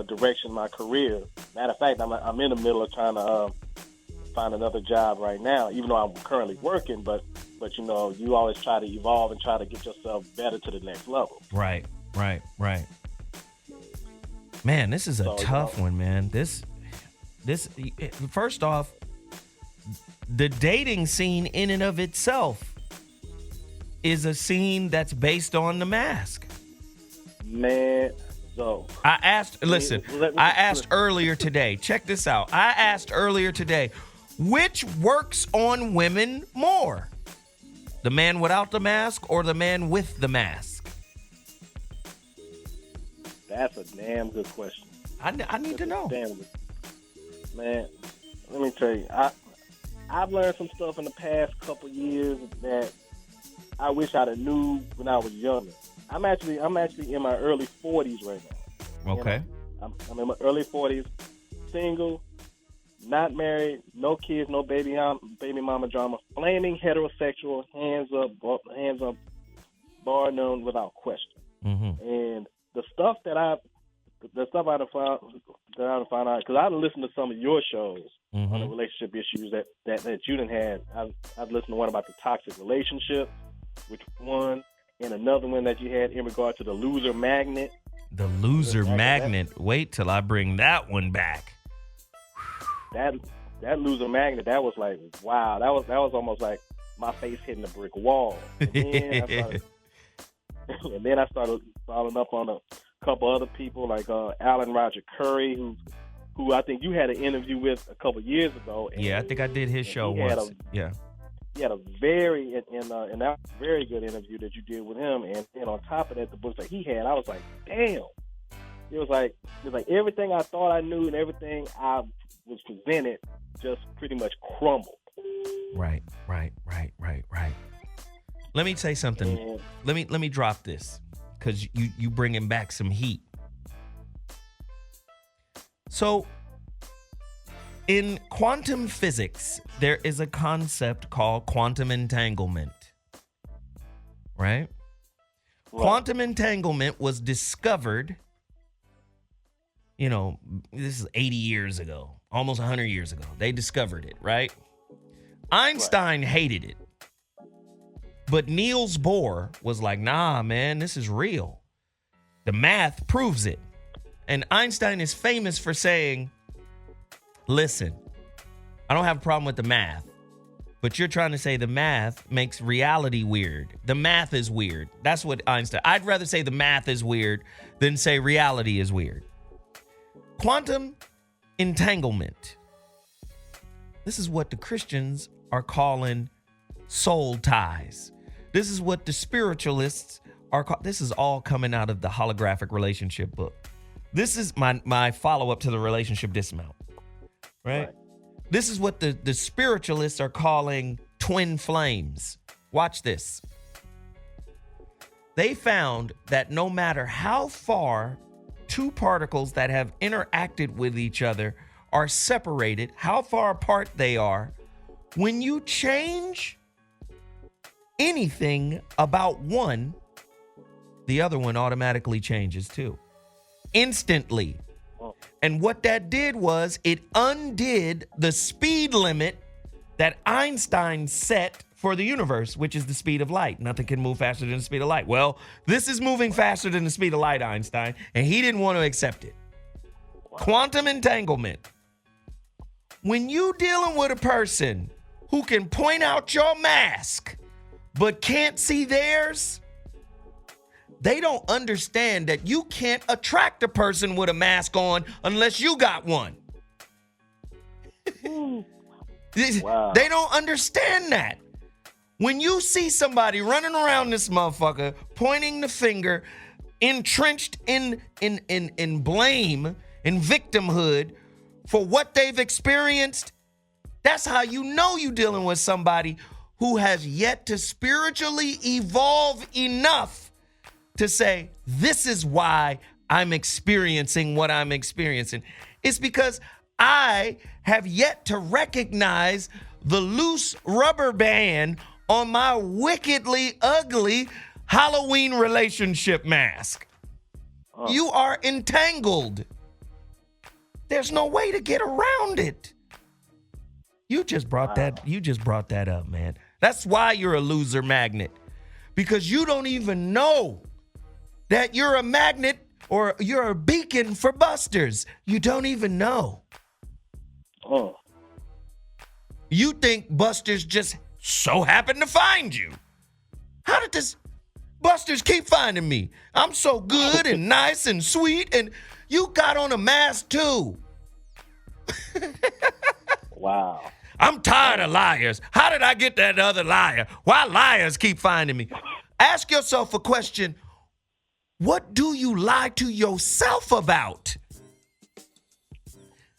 direction in my career. Matter of fact, I'm in the middle of trying to find another job right now, even though I'm currently working. But you know, you always try to evolve and try to get yourself better to the next level. Right. Man, this is a tough one, man. This first off, the dating scene in and of itself is a scene that's based on The Mask. Man, so I asked earlier today, check this out. I asked earlier today, which works on women more? The man without the mask or the man with the mask? That's a damn good question. I need to know. Damn good. Man, let me tell you, I've learned some stuff in the past couple years that I wish I'd have knew when I was younger. I'm actually in my early 40s right now. Okay. You know, I'm in my early 40s, single, not married, no kids, no baby mama drama, flaming heterosexual, hands up, bar none without question. And the stuff that I found out, because I listened to some of your shows on the relationship issues that you didn't have. I've listened to one about the toxic relationship, which one, and another one that you had in regard to the loser magnet. The loser magnet. Wait till I bring that one back. That loser magnet, that was like, wow. That was almost like my face hitting a brick wall. And then I started following up on a couple other people like Alan Roger Curry, who I think you had an interview with a couple years ago. Yeah, I think I did his show once. He had a very very good interview that you did with him, and on top of that, the books that he had, I was like, damn. It was like everything I thought I knew and everything I was presented just pretty much crumbled. Right. Let me say something. Let me drop this, because you bringing back some heat. So, in quantum physics, there is a concept called quantum entanglement. Right? Quantum entanglement was discovered, this is 80 years ago, almost 100 years ago. They discovered it, right? Einstein hated it. But Niels Bohr was like, nah, man, this is real. The math proves it. And Einstein is famous for saying, listen, I don't have a problem with the math, but you're trying to say the math makes reality weird. The math is weird. That's what Einstein, I'd rather say the math is weird than say reality is weird. Quantum entanglement. This is what the Christians are calling soul ties. This is what the spiritualists are called. This is all coming out of the holographic relationship book. This is my follow-up to the relationship dismount, right? This is what the spiritualists are calling twin flames. Watch this. They found that no matter how far two particles that have interacted with each other are separated, how far apart they are, when you change anything about one, the other one automatically changes too. Instantly. And what that did was it undid the speed limit that Einstein set for the universe, which is the speed of light. Nothing can move faster than the speed of light. Well, this is moving faster than the speed of light, Einstein, and he didn't want to accept it. Quantum entanglement. When you dealing with a person who can point out your mask but can't see theirs, they don't understand that you can't attract a person with a mask on unless you got one. Wow. They don't understand that. When you see somebody running around this motherfucker, pointing the finger, entrenched in blame, in victimhood for what they've experienced, that's how you know you're dealing with somebody who has yet to spiritually evolve enough to say, this is why I'm experiencing what I'm experiencing. It's because I have yet to recognize the loose rubber band on my wickedly ugly Halloween relationship mask. You are entangled. There's no way to get around it. You just brought that up, man. That's why you're a loser magnet. Because you don't even know that you're a magnet or you're a beacon for busters. You don't even know. Oh. You think busters just so happen to find you. How did this busters keep finding me? I'm so good and nice and sweet, and you got on a mask too. Wow. I'm tired of liars. How did I get that other liar? Why liars keep finding me? Ask yourself a question. What do you lie to yourself about?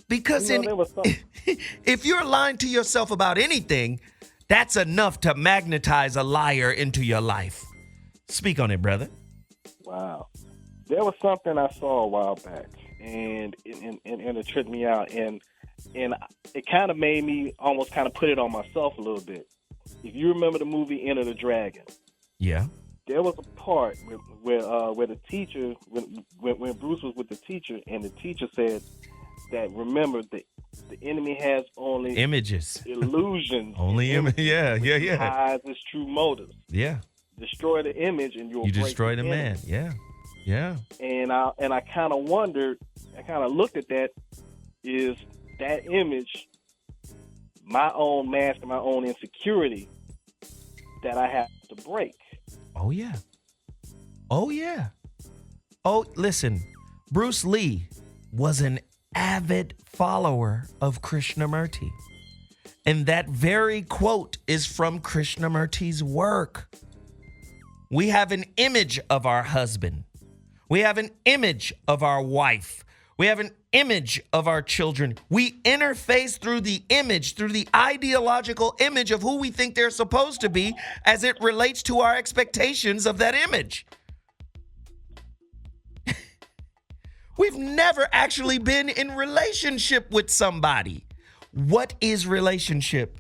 Because if you're lying to yourself about anything, that's enough to magnetize a liar into your life. Speak on it, brother. Wow. There was something I saw a while back, and it tripped me out, and it kind of made me almost kind of put it on myself a little bit. If you remember the movie Enter the Dragon, yeah, there was a part where the teacher, when Bruce was with the teacher, and the teacher said that, remember, the enemy has only images, illusions, only images. Yeah. Hides his true motives. Yeah. Destroy the image, and you destroy the man. Yeah. And I kind of wondered. I kind of looked at that. Is that image my own mask and my own insecurity that I have to break? Oh yeah. Oh, listen. Bruce Lee was an avid follower of Krishnamurti. And that very quote is from Krishnamurti's work. We have an image of our husband. We have an image of our wife. We have an image of our children. We interface through the image, through the ideological image of who we think they're supposed to be as it relates to our expectations of that image. We've never actually been in relationship with somebody. What is relationship?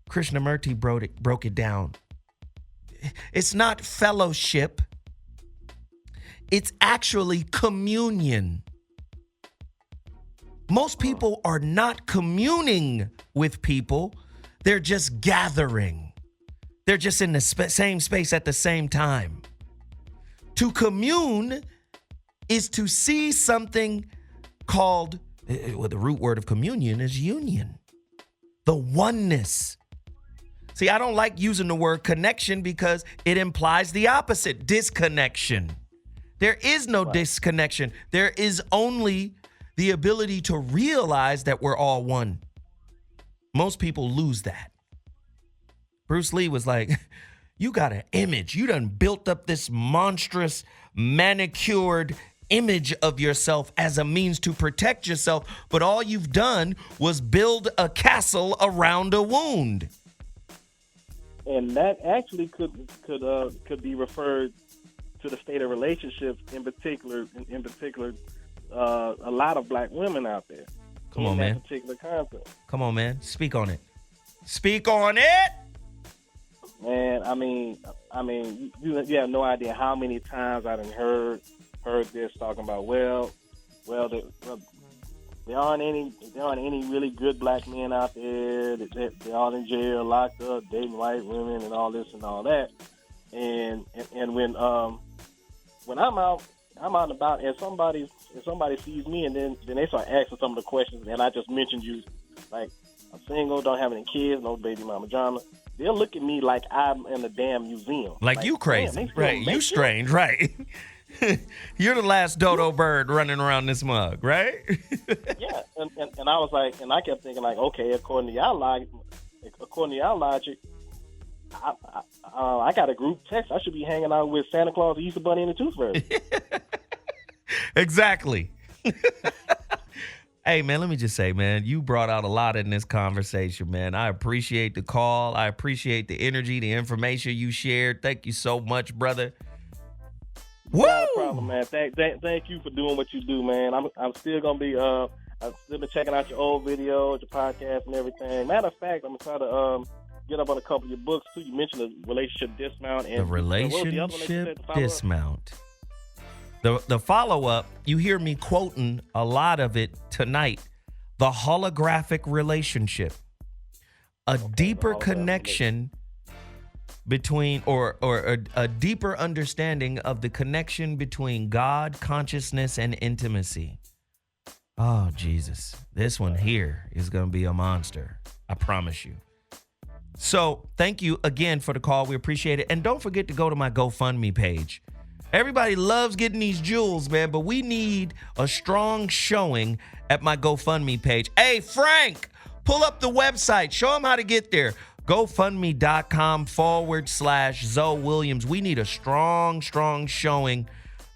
Krishnamurti broke it down. It's not fellowship. It's actually communion. Most people are not communing with people. They're just gathering. They're just in the same space at the same time. To commune is to see something called, well, the root word of communion is union. The oneness. See, I don't like using the word connection because it implies the opposite, disconnection. There is no disconnection. There is only the ability to realize that we're all one. Most people lose that. Bruce Lee was like, you got an image. You done built up this monstrous, manicured image of yourself as a means to protect yourself, but all you've done was build a castle around a wound. And that actually could be referred to the state of relationships, in particular, a lot of black women out there. Come on, man. That particular concept. Come on, man. Speak on it. Speak on it. Man, I mean, you have no idea how many times I done heard this talking about, there aren't any really good black men out there. They're all in jail, locked up, dating white women, and all this and all that. And when I'm out and about, and somebody sees me, and then they start asking some of the questions, and I just mentioned you, like I'm single, don't have any kids, no baby mama drama. They'll look at me like I'm in a damn museum. Like you crazy. Damn, they still Right. make You it? strange. Right. You're the last dodo bird running around this mug, right? Yeah, and I was like, and I kept thinking like, okay, according to y'all logic, I got a group text. I should be hanging out with Santa Claus, the Easter Bunny, and the Tooth Fairy. Exactly. Hey, man, let me just say, man, you brought out a lot in this conversation, man. I appreciate the call. I appreciate the energy, the information you shared. Thank you so much, brother. Woo! Not a problem, man. Thank you for doing what you do, man. I'm still gonna be I've still been checking out your old videos, your podcast, and everything. Matter of fact, I'm gonna try to get up on a couple of your books too. You mentioned the relationship dismount and The what was the other one that you relationship said to follow up? dismount. The follow-up, you hear me quoting a lot of it tonight. The holographic relationship. A deeper connection between or a deeper understanding of the connection between God, consciousness, and intimacy. Oh, Jesus. This one here is going to be a monster. I promise you. So thank you again for the call. We appreciate it. And don't forget to go to my GoFundMe page. Everybody loves getting these jewels, man, but we need a strong showing at my GoFundMe page. Hey, Frank, pull up the website. Show them how to get there. GoFundMe.com/Zoe Williams. We need a strong showing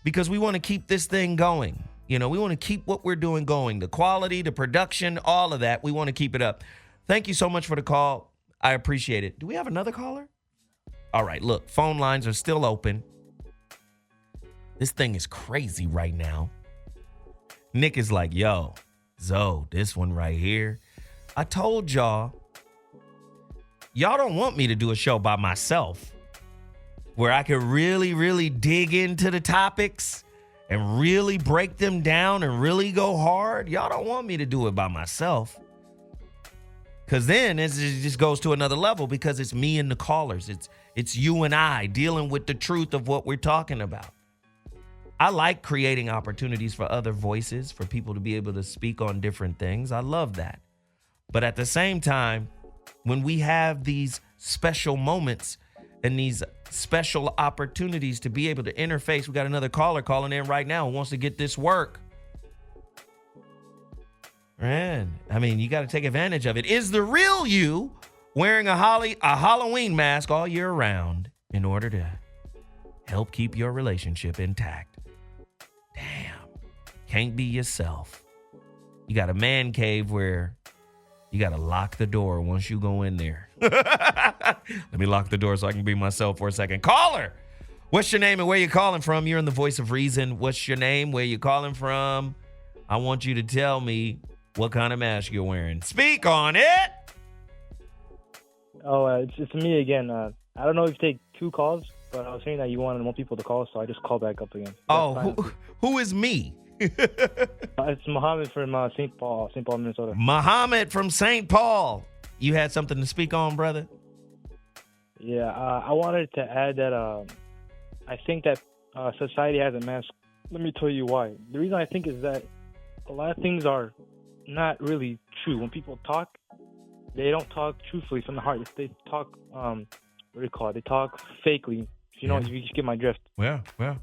because we want to keep this thing going. You know, we want to keep what we're doing going. The quality, the production, all of that. We want to keep it up. Thank you so much for the call. I appreciate it. Do we have another caller? All right, look, phone lines are still open. This thing is crazy right now. Nick is like, yo, Zoe, this one right here. I told y'all don't want me to do a show by myself where I can really dig into the topics and really break them down and really go hard. Y'all don't want me to do it by myself. Because then it just goes to another level because it's me and the callers. It's you and I dealing with the truth of what we're talking about. I like creating opportunities for other voices, for people to be able to speak on different things. I love that. But at the same time, when we have these special moments and these special opportunities to be able to interface, we got another caller calling in right now who wants to get this work. Man, I mean, you got to take advantage of it. Is the real you wearing a Halloween mask all year round in order to help keep your relationship intact? Damn. Can't be yourself. You got a man cave where you got to lock the door once you go in there. Let me lock the door so I can be myself for a second. Caller, what's your name and where you calling from? You're in the voice of reason. What's your name? Where you calling from? I want you to tell me what kind of mask you're wearing. Speak on it. Oh, it's me again. I don't know if you take two calls, but I was hearing that you wanted more people to call, so I just called back up again. Oh, who is me? It's Muhammad from St. Paul, Minnesota. Muhammad from St. Paul. You had something to speak on, brother? Yeah, I wanted to add that I think that society has a mask. Let me tell you why. The reason I think is that a lot of things are not really true. When people talk, they don't talk truthfully from the heart. They talk, what do you call it? They talk fakely. You know, you just get my drift. Yeah, I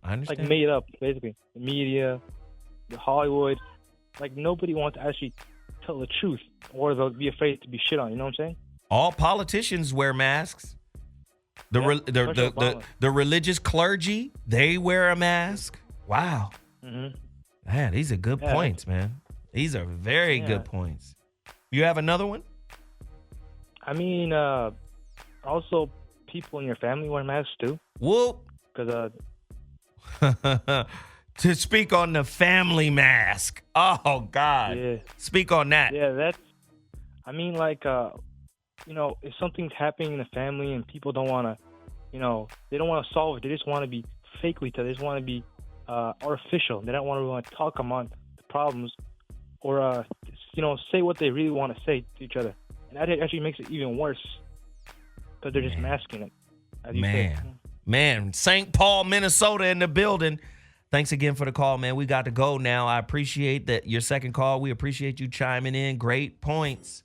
understand. Like made up, basically. The media, the Hollywood. Like nobody wants to actually tell the truth, or they'll be afraid to be shit on. You know what I'm saying? All politicians wear masks. The religious clergy, they wear a mask. Wow. Mm-hmm. Man, these are good points, man. These are very good points. You have another one? I mean, also people in your family wear masks too. Whoop. Because to speak on the family mask. Oh God. Yeah. Speak on that. Yeah, that's. I mean, like, you know, if something's happening in the family and people don't want to, you know, they don't want to solve it. They just want to be fakely. They just want to be artificial. They don't want to talk about the problems or, you know, say what they really want to say to each other. And that actually makes it even worse because they're just masking it. As you say. Man, St. Paul, Minnesota in the building. Thanks again for the call, man. We got to go now. I appreciate that your second call. We appreciate you chiming in. Great points.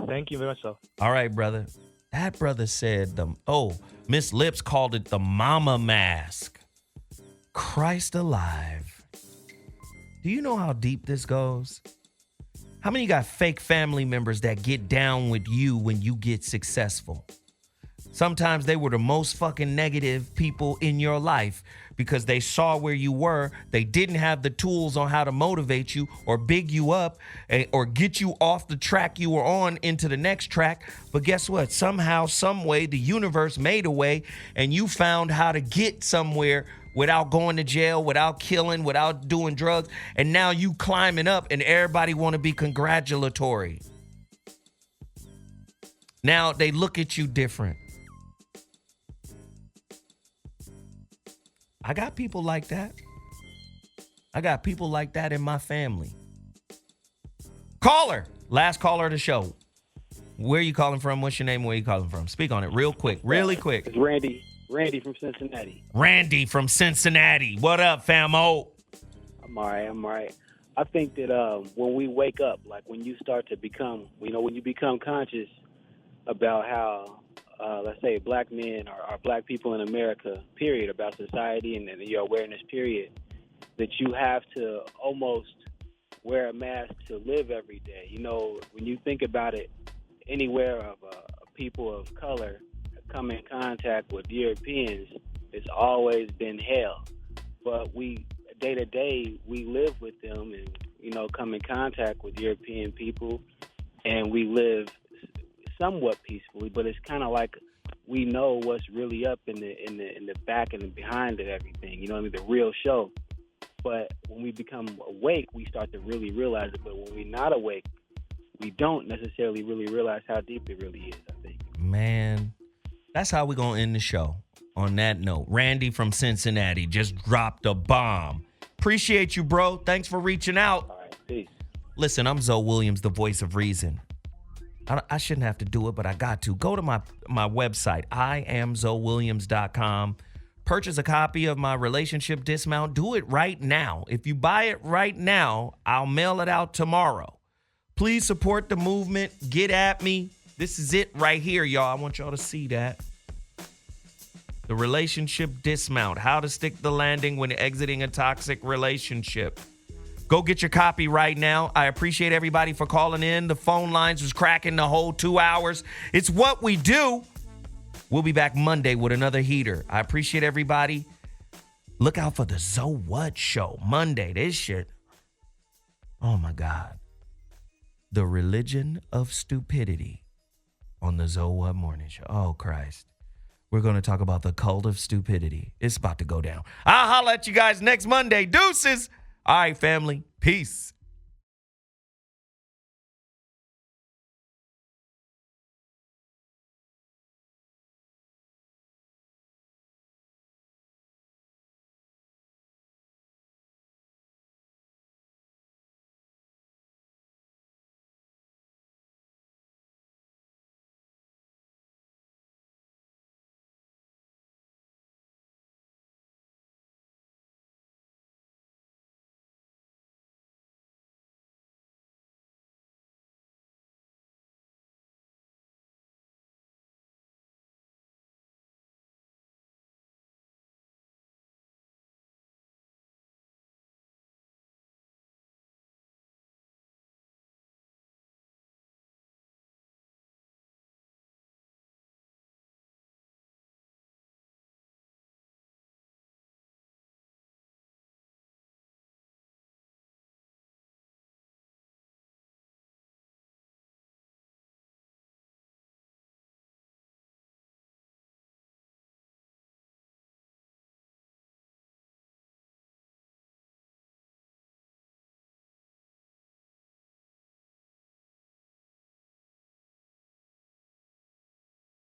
Thank you very much, sir. All right, brother. That brother said Miss Lips called it the mama mask. Christ alive. Do you know how deep this goes? How many got fake family members that get down with you when you get successful? Sometimes they were the most fucking negative people in your life because they saw where you were. They didn't have the tools on how to motivate you or big you up or get you off the track you were on into the next track. But guess what? Somehow, some way, the universe made a way and you found how to get somewhere without going to jail, without killing, without doing drugs. And now you climbing up and everybody want to be congratulatory. Now they look at you different. I got people like that. I got people like that in my family. Caller. Last caller of the show. Where are you calling from? What's your name? Where are you calling from? Speak on it real quick. Really quick. It's Randy. Randy from Cincinnati. Randy from Cincinnati. What up, famo? I'm all right. I think that when we wake up, like when you start to become, when you become conscious about how, let's say, black men or black people in America, period, about society and your awareness, period, that you have to almost wear a mask to live every day. When you think about it, anywhere of people of color come in contact with Europeans, it's always been hell. But we, day to day, we live with them and, come in contact with European people, and we live somewhat peacefully, but it's kind of like we know what's really up in the back and the behind of everything, the real show. But when we become awake, we start to really realize it. But when we're not awake, we don't necessarily really realize how deep it really is, I think. Man, that's how we're going to end the show. On that note, Randy from Cincinnati just dropped a bomb. Appreciate you, bro. Thanks for reaching out. All right, peace. Listen, I'm Zoe Williams, the voice of reason. I shouldn't have to do it, but I got to. Go to my website, IamZoeWilliams.com. Purchase a copy of my relationship dismount. Do it right now. If you buy it right now, I'll mail it out tomorrow. Please support the movement. Get at me. This is it right here, y'all. I want y'all to see that. The relationship dismount. How to stick the landing when exiting a toxic relationship. Go get your copy right now. I appreciate everybody for calling in. The phone lines was cracking the whole 2 hours. It's what we do. We'll be back Monday with another heater. I appreciate everybody. Look out for the Zoe What Show. Monday, this shit. Oh, my God. The religion of stupidity on the Zoe What Morning Show. Oh, Christ. We're going to talk about the cult of stupidity. It's about to go down. I'll holler at you guys next Monday. Deuces. All right, family. Peace.